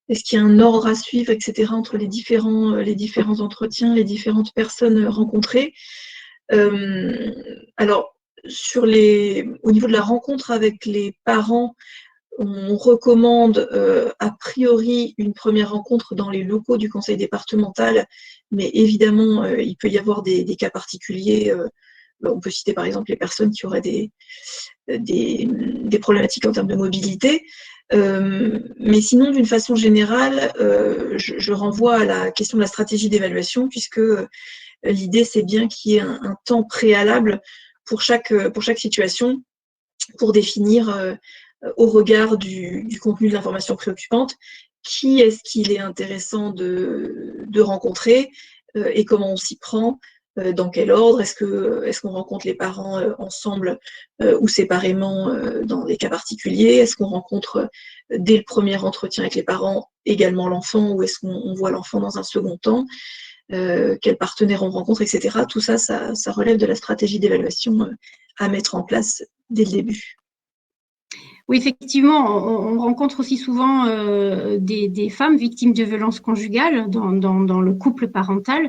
B: Est-ce qu'il y a un ordre à suivre, etc., entre les différents entretiens, les différentes personnes rencontrées? Alors, au niveau de la rencontre avec les parents, On recommande a priori une première rencontre dans les locaux du conseil départemental, mais évidemment, il peut y avoir des cas particuliers. On peut citer par exemple les personnes qui auraient des problématiques en termes de mobilité. Mais sinon, d'une façon générale, je renvoie à la question de la stratégie d'évaluation, puisque l'idée, c'est bien qu'il y ait un temps préalable pour chaque situation, pour définir au regard du contenu de l'information préoccupante, qui est-ce qu'il est intéressant de rencontrer et comment on s'y prend, dans quel ordre, est-ce qu'on rencontre les parents ensemble ou séparément dans des cas particuliers, est-ce qu'on rencontre dès le premier entretien avec les parents également l'enfant ou est-ce qu'on voit l'enfant dans un second temps, quels partenaires on rencontre, etc. Tout ça, ça relève de la stratégie d'évaluation à mettre en place dès le début.
C: Oui, effectivement, on rencontre aussi souvent des femmes victimes de violences conjugales dans le couple parental.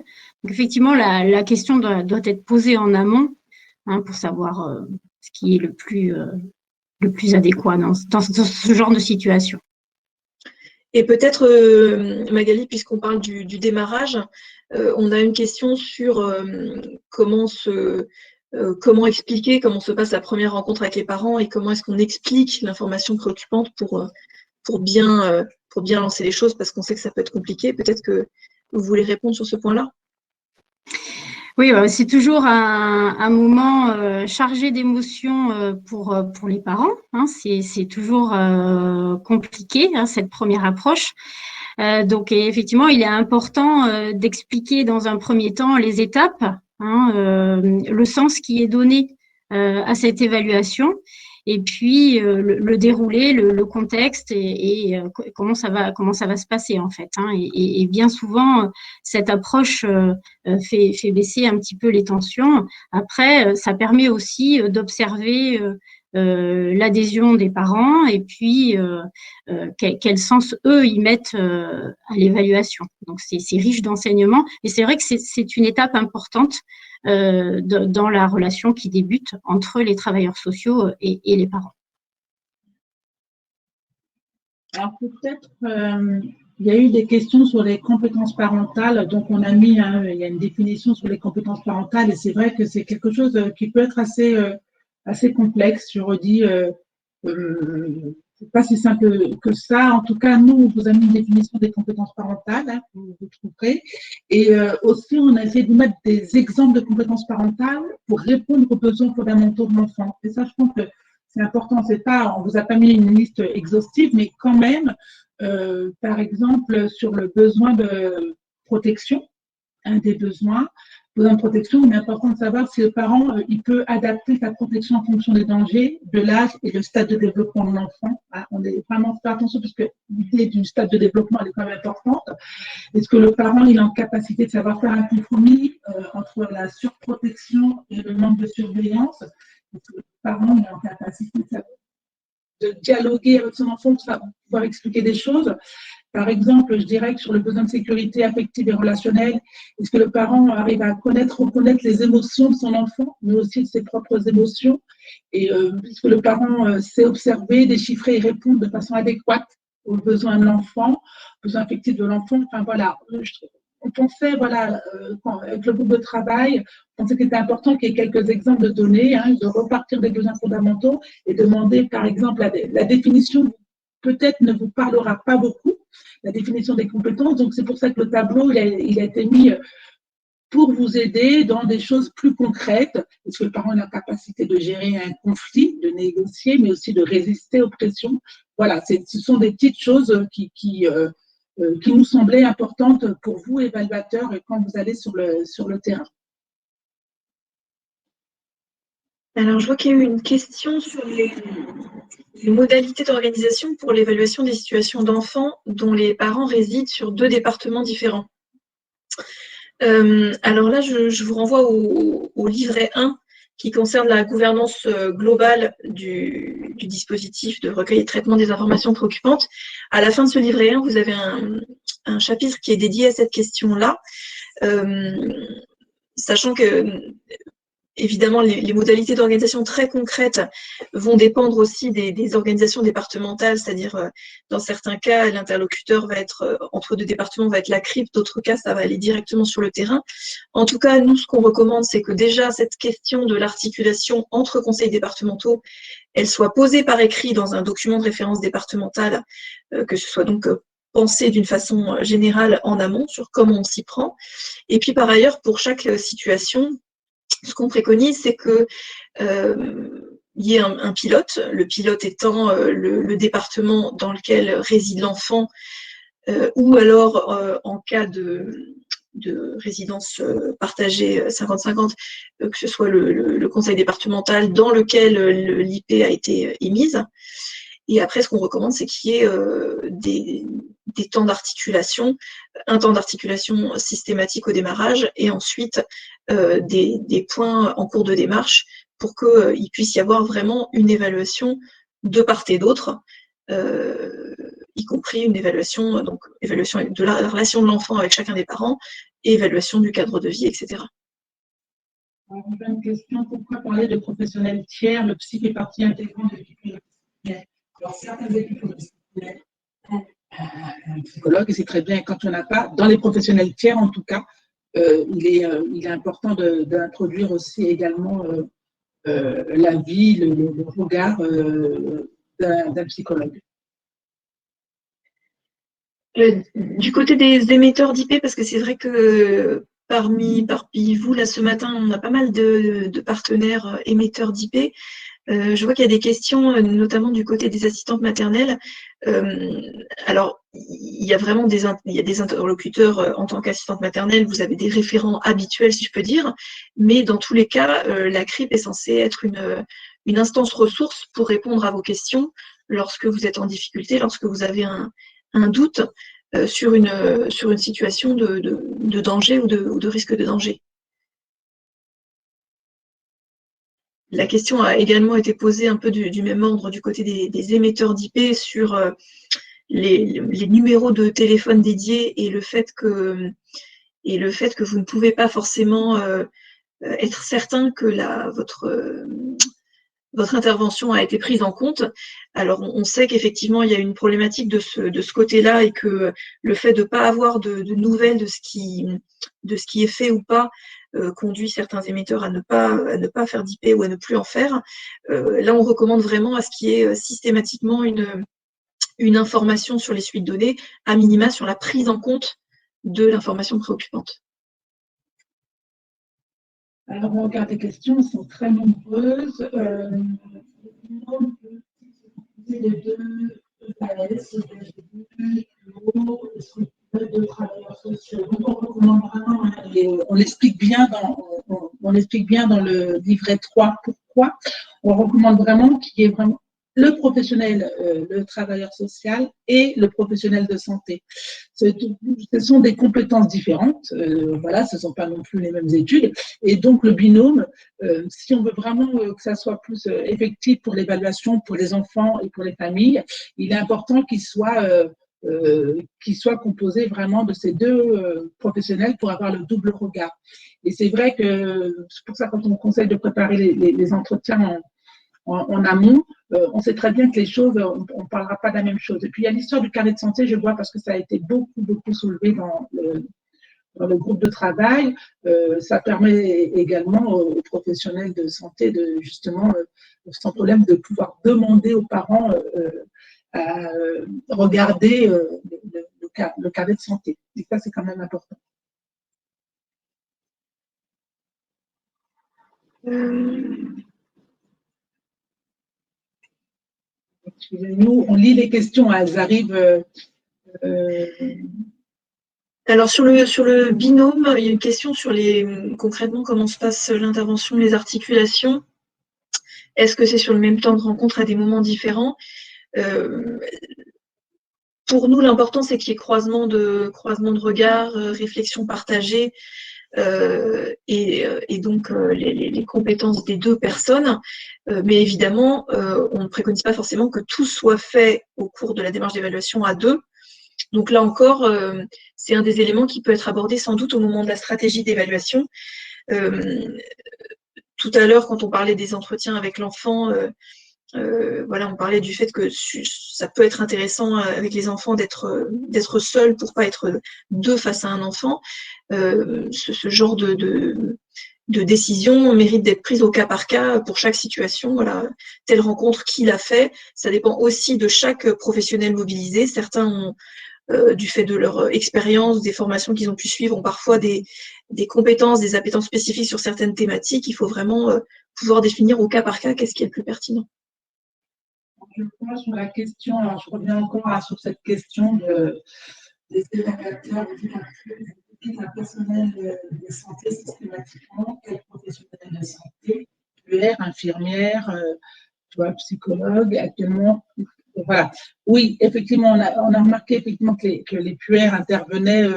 C: Donc, effectivement, la question doit être posée en amont pour savoir ce qui est le plus adéquat dans ce genre de situation.
B: Et peut-être, Magali, puisqu'on parle du démarrage, on a une question sur comment expliquer, comment se passe la première rencontre avec les parents et comment est-ce qu'on explique l'information préoccupante pour bien lancer les choses, parce qu'on sait que ça peut être compliqué. Peut-être que vous voulez répondre sur ce point-là.
C: Oui, c'est toujours un moment chargé d'émotions pour les parents. C'est toujours compliqué, cette première approche. Donc, effectivement, il est important d'expliquer dans un premier temps les étapes, le sens qui est donné à cette évaluation, et puis le déroulé, le contexte et comment ça va se passer en fait. Et bien souvent, cette approche fait baisser un petit peu les tensions. Après, ça permet aussi d'observer l'adhésion des parents et puis quel sens eux y mettent à l'évaluation. Donc c'est riche d'enseignements et c'est vrai que c'est une étape importante dans la relation qui débute entre les travailleurs sociaux et les parents.
A: Alors peut-être, il y a eu des questions sur les compétences parentales, donc on a mis, il y a une définition sur les compétences parentales et c'est vrai que c'est quelque chose qui peut être assez complexe. Je redis, c'est pas si simple que ça. En tout cas, nous, on vous a mis une définition des compétences parentales, vous trouverez. Et aussi, on a essayé de mettre des exemples de compétences parentales pour répondre aux besoins fondamentaux de l'enfant. Et ça, je pense que c'est important. On vous a pas mis une liste exhaustive, mais quand même, par exemple, sur le besoin de protection, un des besoin de protection, il est important de savoir si le parent il peut adapter sa protection en fonction des dangers, de l'âge et le stade de développement de l'enfant. On est vraiment fait attention parce que l'idée du stade de développement elle est quand même importante. Est-ce que le parent il est en capacité de savoir faire un compromis entre la surprotection et le manque de surveillance? Est-ce que le parent il est en capacité de dialoguer avec son enfant pour pouvoir expliquer des choses? Par exemple, je dirais que sur le besoin de sécurité affective et relationnelle, est-ce que le parent arrive à reconnaître les émotions de son enfant, mais aussi de ses propres émotions? Et est-ce que le parent sait observer, déchiffrer et répondre de façon adéquate aux besoins de l'enfant, aux besoins affectifs de l'enfant? Enfin voilà, on pensait, avec le groupe de travail, on pensait qu'il était important qu'il y ait quelques exemples de données, de repartir des besoins fondamentaux et demander, par exemple, la définition peut-être ne vous parlera pas beaucoup, la définition des compétences. Donc, c'est pour ça que le tableau, il a été mis pour vous aider dans des choses plus concrètes. Est-ce que le parent a la capacité de gérer un conflit, de négocier, mais aussi de résister aux pressions? Voilà, ce sont des petites choses qui nous semblaient importantes pour vous, évaluateurs, quand vous allez sur le terrain.
B: Alors, je vois qu'il y a eu une question sur les modalités d'organisation pour l'évaluation des situations d'enfants dont les parents résident sur 2 départements différents. Alors là, je vous renvoie au livret 1 qui concerne la gouvernance globale du dispositif de recueil et traitement des informations préoccupantes. À la fin de ce livret 1, vous avez un chapitre qui est dédié à cette question-là, sachant que évidemment, les modalités d'organisation très concrètes vont dépendre aussi des organisations départementales, c'est-à-dire, dans certains cas, l'interlocuteur va être, entre deux départements, va être la CRIP, d'autres cas, ça va aller directement sur le terrain. En tout cas, nous, ce qu'on recommande, c'est que déjà, cette question de l'articulation entre conseils départementaux, elle soit posée par écrit dans un document de référence départementale, que ce soit donc pensé d'une façon générale en amont sur comment on s'y prend. Et puis, par ailleurs, pour chaque situation, ce qu'on préconise, c'est que il y ait un pilote, le pilote étant le département dans lequel réside l'enfant, ou alors en cas de résidence partagée 50-50, que ce soit le conseil départemental dans lequel l'IP a été émise. Et après, ce qu'on recommande, c'est qu'il y ait des temps d'articulation, un temps d'articulation systématique au démarrage, et ensuite des points en cours de démarche pour qu'il puisse y avoir vraiment une évaluation de part et d'autre, y compris une évaluation, donc évaluation de la relation de l'enfant avec chacun des parents, et évaluation du cadre de vie, etc.
A: Alors, on a une question, pourquoi parler de professionnels tiers? Le psy fait partie intégrante de l'équipe pluridisciplinaire. Alors, certaines équipes pluridisciplinaires ont un psychologue, et c'est très bien quand on n'a pas. Dans les professionnels tiers, en tout cas, il est important d'introduire aussi également l'avis, le regard d'un psychologue.
B: Du côté des émetteurs d'IP, parce que c'est vrai que parmi vous, là, ce matin, on a pas mal de partenaires émetteurs d'IP. Je vois qu'il y a des questions, notamment du côté des assistantes maternelles. Alors, il y a vraiment des interlocuteurs en tant qu'assistante maternelle, vous avez des référents habituels, si je peux dire, mais dans tous les cas, la CRIP est censée être une instance ressource pour répondre à vos questions lorsque vous êtes en difficulté, lorsque vous avez un doute sur une situation de danger ou de risque de danger. La question a également été posée un peu du même ordre du côté des émetteurs d'IP sur les numéros de téléphone dédiés et le fait que vous ne pouvez pas forcément être certain que votre intervention a été prise en compte. Alors, on sait qu'effectivement, il y a une problématique de ce côté-là et que le fait de ne pas avoir de nouvelles de ce qui est fait ou pas conduit certains émetteurs à ne pas faire d'IP ou à ne plus en faire. Là, on recommande vraiment à ce qu'il y ait systématiquement une information sur les suites données, à minima sur la prise en compte de l'information préoccupante.
A: Alors, on regarde les questions, elles sont très nombreuses. Les deux AS, de travailleurs sociaux. Donc, on recommande vraiment, on l'explique bien dans le livret 3. Pourquoi? On recommande vraiment qu'il y ait vraiment le professionnel, le travailleur social et le professionnel de santé. Ce sont des compétences différentes, voilà, ce ne sont pas non plus les mêmes études. Et donc, le binôme, si on veut vraiment que ça soit plus effectif pour l'évaluation, pour les enfants et pour les familles, il est important qu'il soit composé vraiment de ces deux professionnels pour avoir le double regard. Et c'est vrai que c'est pour ça quand on conseille de préparer les entretiens en amont, on sait très bien que les choses, on ne parlera pas de la même chose. Et puis, il y a l'histoire du carnet de santé, je vois, parce que ça a été beaucoup soulevé dans le groupe de travail. Ça permet également aux professionnels de santé de, justement, sans problème, de pouvoir demander aux parents à regarder le carnet de santé. Et ça, c'est quand même important. Excusez-nous, on lit les questions, elles arrivent.
B: Alors sur le binôme, il y a une question sur concrètement comment se passe l'intervention, les articulations. Est-ce que c'est sur le même temps de rencontre à des moments différents? Pour nous, l'important, c'est qu'il y ait croisement de regards, réflexion partagée, et donc les compétences des deux personnes. Mais évidemment, on ne préconise pas forcément que tout soit fait au cours de la démarche d'évaluation à deux. Donc là encore, c'est un des éléments qui peut être abordé sans doute au moment de la stratégie d'évaluation. tout à l'heure, quand on parlait des entretiens avec l'enfant, voilà, on parlait du fait que ça peut être intéressant avec les enfants d'être seul pour pas être deux face à un enfant. Ce genre de décision mérite d'être prise au cas par cas pour chaque situation. Voilà, telle rencontre, qui l'a fait. Ça dépend aussi de chaque professionnel mobilisé. Certains ont, du fait de leur expérience, des formations qu'ils ont pu suivre, ont parfois des compétences, des appétences spécifiques sur certaines thématiques. Il faut vraiment pouvoir définir au cas par cas qu'est-ce qui est le plus pertinent.
A: Je crois sur la question, alors je reviens encore sur cette question des évaluateurs, un personnel de santé systématiquement, quel professionnel de santé, PUR, infirmière, psychologue, actuellement. Voilà. Oui, effectivement, on a remarqué effectivement que les PUR intervenaient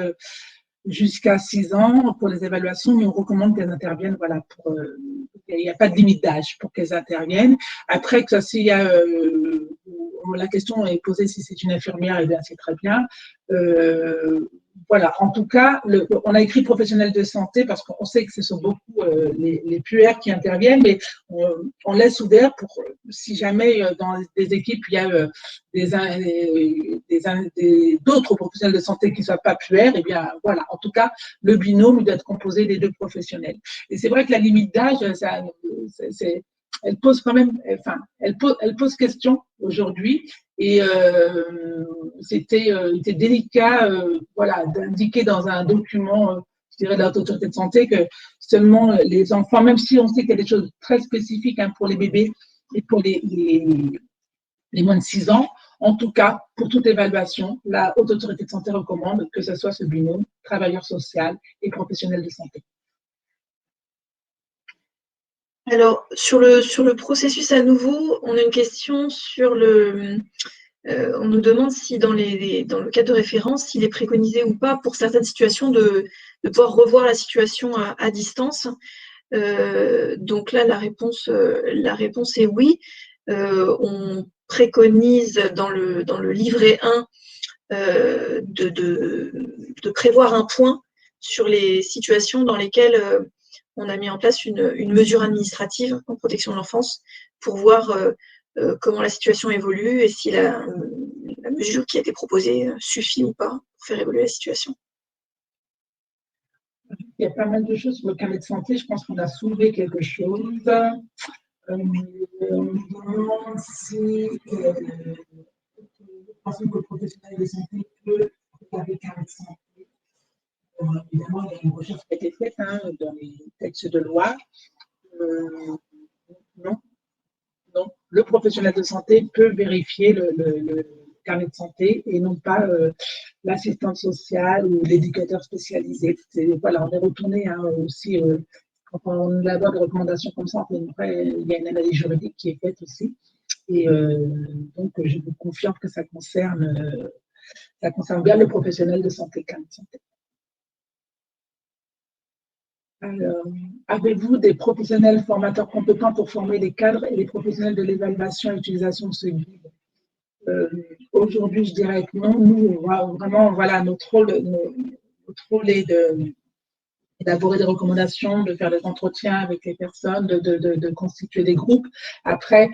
A: jusqu'à 6 ans pour les évaluations, mais on recommande qu'elles interviennent, voilà, il n'y a pas de limite d'âge pour qu'elles interviennent. Après, que s'il y a, la question est posée si c'est une infirmière, eh bien c'est très bien. Voilà, en tout cas, on a écrit professionnels de santé parce qu'on sait que ce sont beaucoup les PUR qui interviennent, mais on laisse ouvert pour si jamais dans des équipes il y a d'autres professionnels de santé qui ne soient pas PUR, eh bien voilà, en tout cas, le binôme doit être composé des deux professionnels. Et c'est vrai que la limite d'âge, elle pose quand même, enfin, elle pose question aujourd'hui. Et c'était délicat, voilà, d'indiquer dans un document, je dirais, de l'autorité de santé que seulement les enfants, même si on sait qu'il y a des choses très spécifiques pour les bébés et pour les moins de 6 ans, en tout cas, pour toute évaluation, la Haute Autorité de Santé recommande que ce soit ce binôme, travailleur social et professionnel de santé.
B: Alors, sur le processus à nouveau, on a une question sur on nous demande si dans le cadre de référence, s'il est préconisé ou pas pour certaines situations de pouvoir revoir la situation à distance. Donc là, la réponse est oui. On préconise dans le livret 1 de prévoir un point sur les situations dans lesquelles on a mis en place une mesure administrative en protection de l'enfance pour voir comment la situation évolue et si la mesure qui a été proposée suffit ou pas pour faire évoluer la situation.
A: Il y a pas mal de choses sur le carnet de santé. Je pense qu'on a soulevé quelque chose. On me demande si pensez que le professionnel de santé peut regarder le carnet de santé. Évidemment, il y a une recherche qui a été faite dans les textes de loi. Non. Le professionnel de santé peut vérifier le carnet de santé et non pas l'assistante sociale ou l'éducateur spécialisé. Voilà, on est retourné aussi, quand on élabore des recommandations comme ça, il y a une analyse juridique qui est faite aussi. Et donc, je vous confirme que ça concerne bien le professionnel de santé, carnet de santé. Alors, avez-vous des professionnels formateurs compétents pour former les cadres et les professionnels de l'évaluation et l'utilisation de ce guide? Aujourd'hui, je dirais que non. Nous, vraiment, voilà, notre rôle est d'élaborer des recommandations, de faire des entretiens avec les personnes, de constituer des groupes. Après,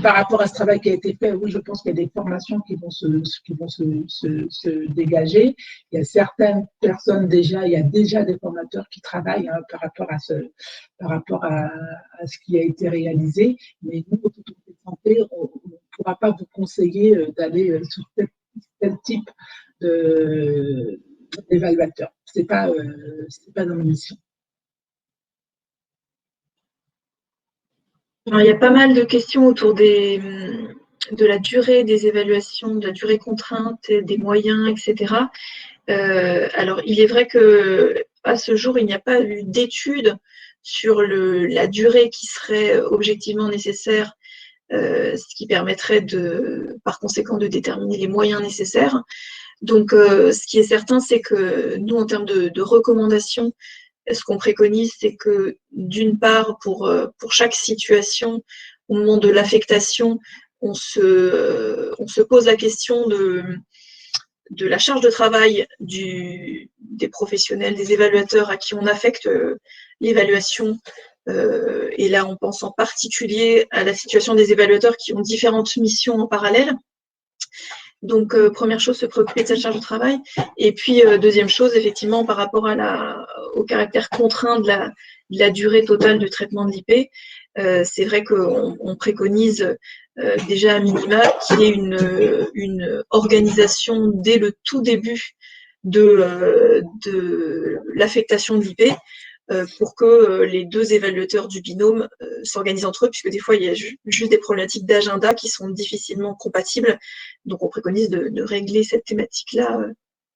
A: par rapport à ce travail qui a été fait, oui, je pense qu'il y a des formations qui vont se dégager. Il y a certaines personnes déjà, il y a déjà des formateurs qui travaillent par rapport à ce qui a été réalisé. Mais nous, au Autorité de santé, on ne pourra pas vous conseiller d'aller sur tel type d'évaluateur. C'est pas dans nos missions.
B: Alors, il y a pas mal de questions autour de la durée des évaluations, de la durée contrainte, des moyens, etc. Alors, il est vrai qu'à ce jour, il n'y a pas eu d'études sur la durée qui serait objectivement nécessaire, ce qui permettrait par conséquent de déterminer les moyens nécessaires. Donc, ce qui est certain, c'est que nous, en termes de recommandations, ce qu'on préconise, c'est que d'une part, pour chaque situation, au moment de l'affectation, on se pose la question de la charge de travail du des professionnels, des évaluateurs à qui on affecte l'évaluation. Et là, on pense en particulier à la situation des évaluateurs qui ont différentes missions en parallèle. Donc, première chose, se préoccuper de cette charge de travail. Et puis, deuxième chose, effectivement, par rapport au caractère contraint de la durée totale du traitement de l'IP, c'est vrai qu'on préconise déjà à minima qu'il y ait une organisation dès le tout début de l'affectation de l'IP pour que les deux évaluateurs du binôme s'organisent entre eux, puisque des fois, il y a juste des problématiques d'agenda qui sont difficilement compatibles. Donc, on préconise de régler cette thématique-là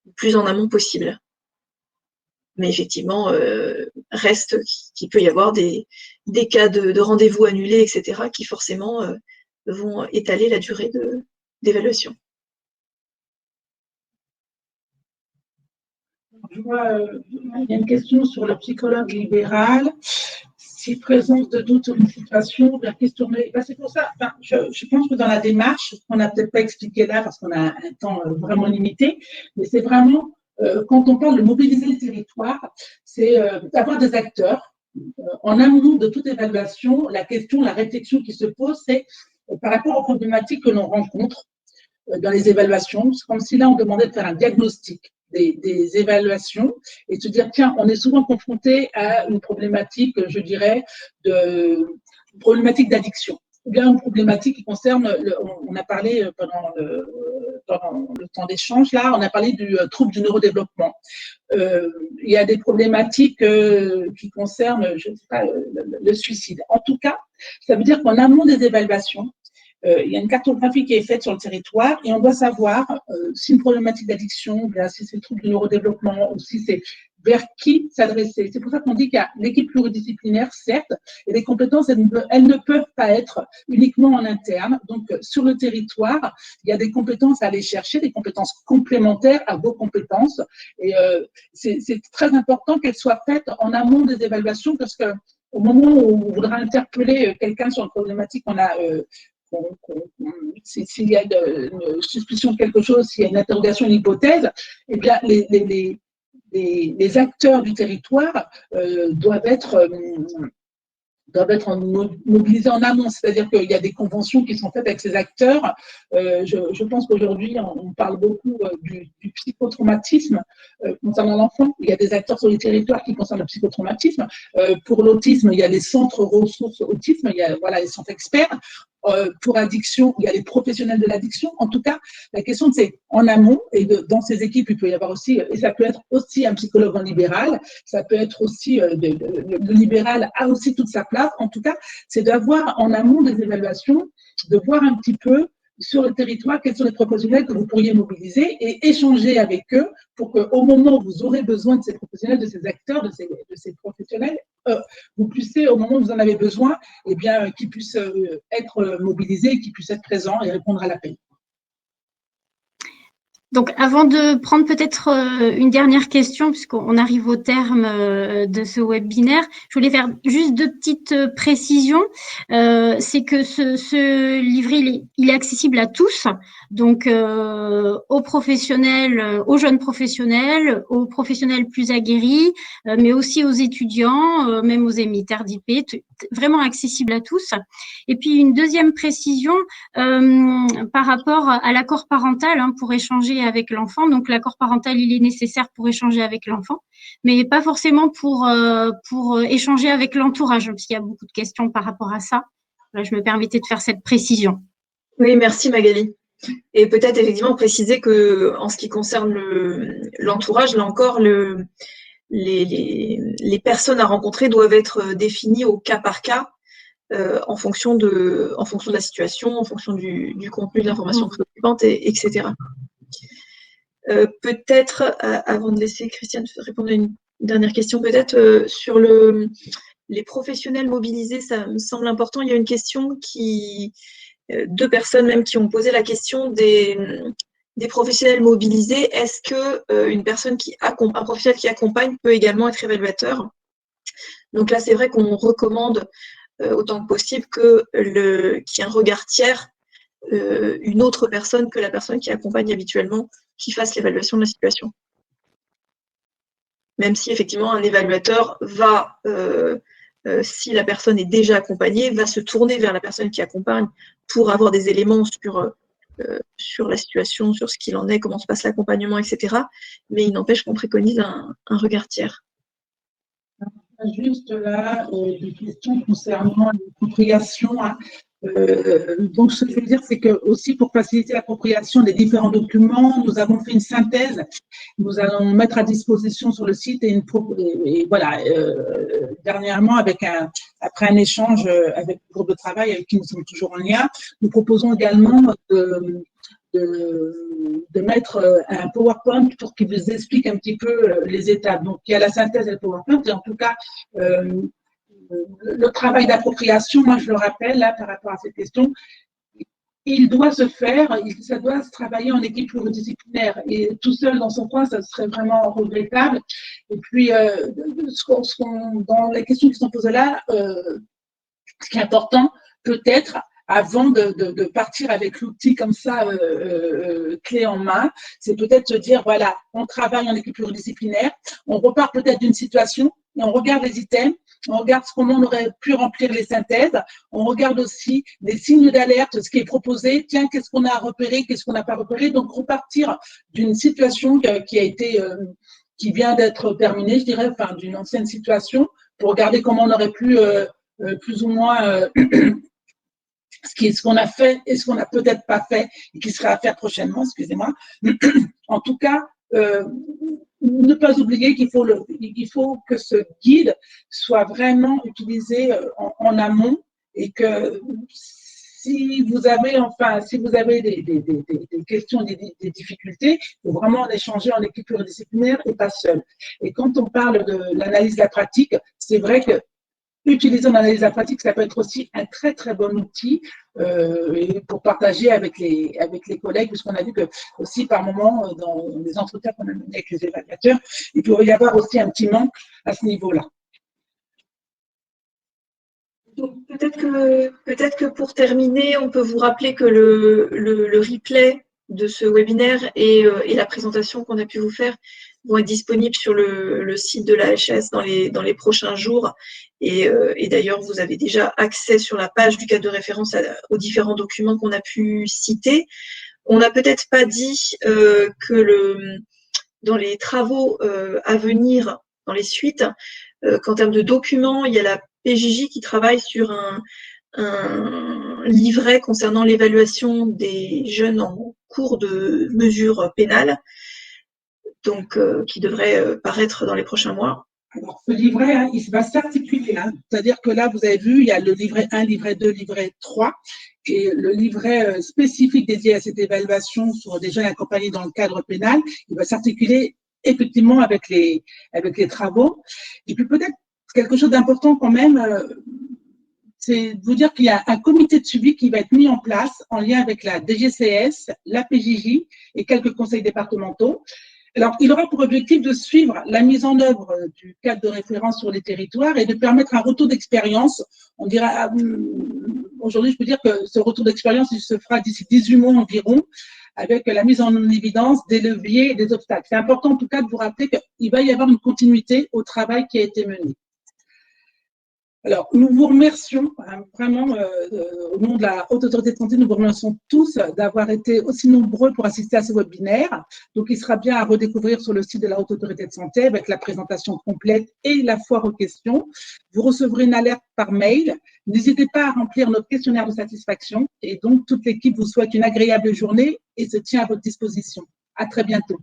B: le plus en amont possible. Mais effectivement, reste qu'il peut y avoir des cas de rendez-vous annulés, etc., qui forcément vont étaler la durée d'évaluation.
A: Je vois, il y a une question sur le psychologue libéral. Si présence de doute sur une situation, bien questionner. C'est pour ça, je pense que dans la démarche, on n'a peut-être pas expliqué là parce qu'on a un temps vraiment limité, mais c'est vraiment, quand on parle de mobiliser le territoire, c'est d'avoir des acteurs. En amont de toute évaluation, la réflexion qui se pose, c'est par rapport aux problématiques que l'on rencontre dans les évaluations. C'est comme si là, on demandait de faire un diagnostic des évaluations et de se dire, tiens, on est souvent confronté à une problématique, je dirais, une problématique d'addiction. Ou bien une problématique qui concerne, on a parlé pendant le temps d'échange, là, on a parlé du trouble du neurodéveloppement. Il y a des problématiques qui concernent, je ne sais pas, le suicide. En tout cas, ça veut dire qu'en amont des évaluations, il y a une cartographie qui est faite sur le territoire et on doit savoir si une problématique d'addiction, si c'est le trouble du neurodéveloppement ou si c'est vers qui s'adresser. C'est pour ça qu'on dit qu'il y a l'équipe pluridisciplinaire, certes, et les compétences, elles ne peuvent pas être uniquement en interne. Donc, sur le territoire, il y a des compétences à aller chercher, des compétences complémentaires à vos compétences. Et c'est très important qu'elles soient faites en amont des évaluations parce que au moment où on voudra interpeller quelqu'un sur une problématique, on a s'il y a une suspicion de quelque chose, s'il y a une interrogation, une hypothèse, eh bien, les acteurs du territoire doivent être mobilisés en amont, c'est-à-dire qu'il y a des conventions qui sont faites avec ces acteurs. Je pense qu'aujourd'hui, on parle beaucoup du psychotraumatisme concernant l'enfant. Il y a des acteurs sur les territoires qui concernent le psychotraumatisme. Pour l'autisme, il y a des centres ressources autisme, il y a les centres experts. Pour addiction, il y a les professionnels de l'addiction. En tout cas, la question, c'est en amont, et dans ces équipes, il peut y avoir aussi, et ça peut être aussi un psychologue en libéral, ça peut être aussi, le libéral a aussi toute sa place. En tout cas, c'est d'avoir en amont des évaluations, de voir un petit peu sur le territoire quels sont les professionnels que vous pourriez mobiliser et échanger avec eux pour qu'au moment où vous aurez besoin de ces professionnels, de ces acteurs, de ces professionnels, vous puissiez, au moment où vous en avez besoin, eh bien, qu'ils puissent être mobilisés, qu'ils puissent être présents et répondre à l'appel.
C: Donc, avant de prendre peut-être une dernière question, puisqu'on arrive au terme de ce webinaire, je voulais faire juste deux petites précisions. C'est que ce livret, il est accessible à tous, donc aux professionnels, aux jeunes professionnels, aux professionnels plus aguerris, mais aussi aux étudiants, même aux émetteurs d'IP, vraiment accessible à tous. Et puis, une deuxième précision par rapport à l'accord parental pour échanger avec l'enfant. Donc, l'accord parental, il est nécessaire pour échanger avec l'enfant, mais pas forcément pour échanger avec l'entourage, parce qu'il y a beaucoup de questions par rapport à ça. Là, je me permettais de faire cette précision.
B: Oui, merci Magali. Et peut-être effectivement préciser que en ce qui concerne l'entourage, là encore, les personnes à rencontrer doivent être définies au cas par cas en fonction de la situation, en fonction du contenu de l'information préoccupante, etc. Peut-être, avant de laisser Christiane répondre à une dernière question, peut-être sur les professionnels mobilisés, ça me semble important. Il y a une question deux personnes même qui ont posé la question des professionnels mobilisés. Est-ce que un professionnel qui accompagne peut également être évaluateur? Donc là, c'est vrai qu'on recommande autant que possible qu'il y ait un regard tiers, une autre personne que la personne qui accompagne habituellement, qui fasse l'évaluation de la situation. même si effectivement un évaluateur va, si la personne est déjà accompagnée, va se tourner vers la personne qui accompagne pour avoir des éléments sur la situation, sur ce qu'il en est, comment se passe l'accompagnement, etc. Mais il n'empêche qu'on préconise un regard tiers.
A: Juste là, des questions concernant l'appropriation. Hein. Donc, ce que je veux dire, c'est que aussi pour faciliter l'appropriation des différents documents, nous avons fait une synthèse. Nous allons mettre à disposition sur le site et voilà, dernièrement, après un échange avec le groupe de travail avec qui nous sommes toujours en lien, nous proposons également de mettre un PowerPoint pour qu'il vous explique un petit peu les étapes. Donc, il y a la synthèse et le PowerPoint, et en tout cas, le travail d'appropriation, moi je le rappelle là par rapport à cette question, il doit se faire, ça doit se travailler en équipe pluridisciplinaire, et tout seul dans son coin, ça serait vraiment regrettable. Et puis, dans les questions qui sont posées là, ce qui est important, peut-être, avant de partir avec l'outil comme ça, clé en main, c'est peut-être se dire, voilà, on travaille en équipe pluridisciplinaire, on repart peut-être d'une situation, et on regarde les items, on regarde comment on aurait pu remplir les synthèses, on regarde aussi des signes d'alerte, ce qui est proposé, tiens, qu'est-ce qu'on a repéré, qu'est-ce qu'on n'a pas repéré, donc repartir d'une situation qui vient d'être terminée, je dirais, enfin, d'une ancienne situation, pour regarder comment on aurait pu plus ou moins ce qu'on a fait et ce qu'on n'a peut-être pas fait et qui sera à faire prochainement, excusez-moi. En tout cas, ne pas oublier qu'il faut que ce guide soit vraiment utilisé en amont, et que si vous avez des questions, des difficultés, il faut vraiment en échanger en équipe pluridisciplinaire et pas seul. Et quand on parle de l'analyse de la pratique, c'est vrai que utiliser l'analyse de la pratique, ça peut être aussi un très très bon outil pour partager avec les collègues, puisqu'on a vu que aussi par moment, dans les entretiens qu'on a menés avec les évaluateurs, il pourrait y avoir aussi un petit manque à ce niveau-là.
B: Peut-être que pour terminer, on peut vous rappeler que le replay de ce webinaire et la présentation qu'on a pu vous faire vont être disponibles sur le site de l'AHS dans les prochains jours. Et d'ailleurs, vous avez déjà accès sur la page du cadre de référence aux différents documents qu'on a pu citer. On n'a peut-être pas dit que dans les travaux à venir, dans les suites, qu'en termes de documents, il y a la PJJ qui travaille sur un livret concernant l'évaluation des jeunes en cours de mesures pénales, donc qui devrait paraître dans les prochains mois.
A: Alors, ce livret, hein, il va s'articuler. Hein. C'est-à-dire que là, vous avez vu, il y a le livret 1, livret 2, livret 3, et le livret spécifique dédié à cette évaluation sur des jeunes accompagnés dans le cadre pénal, il va s'articuler effectivement avec les travaux. Et puis peut-être quelque chose d'important quand même, c'est de vous dire qu'il y a un comité de suivi qui va être mis en place en lien avec la DGCS, la PJJ et quelques conseils départementaux. Alors, il aura pour objectif de suivre la mise en œuvre du cadre de référence sur les territoires et de permettre un retour d'expérience. On dira, aujourd'hui, je peux dire que ce retour d'expérience, il se fera d'ici 18 mois environ, avec la mise en évidence des leviers et des obstacles. C'est important en tout cas de vous rappeler qu'il va y avoir une continuité au travail qui a été mené. Alors, nous vous remercions vraiment, au nom de la Haute Autorité de Santé, nous vous remercions tous d'avoir été aussi nombreux pour assister à ce webinaire. Donc, il sera bien à redécouvrir sur le site de la Haute Autorité de Santé avec la présentation complète et la foire aux questions. Vous recevrez une alerte par mail. N'hésitez pas à remplir notre questionnaire de satisfaction. Et donc, toute l'équipe vous souhaite une agréable journée et se tient à votre disposition. À très bientôt.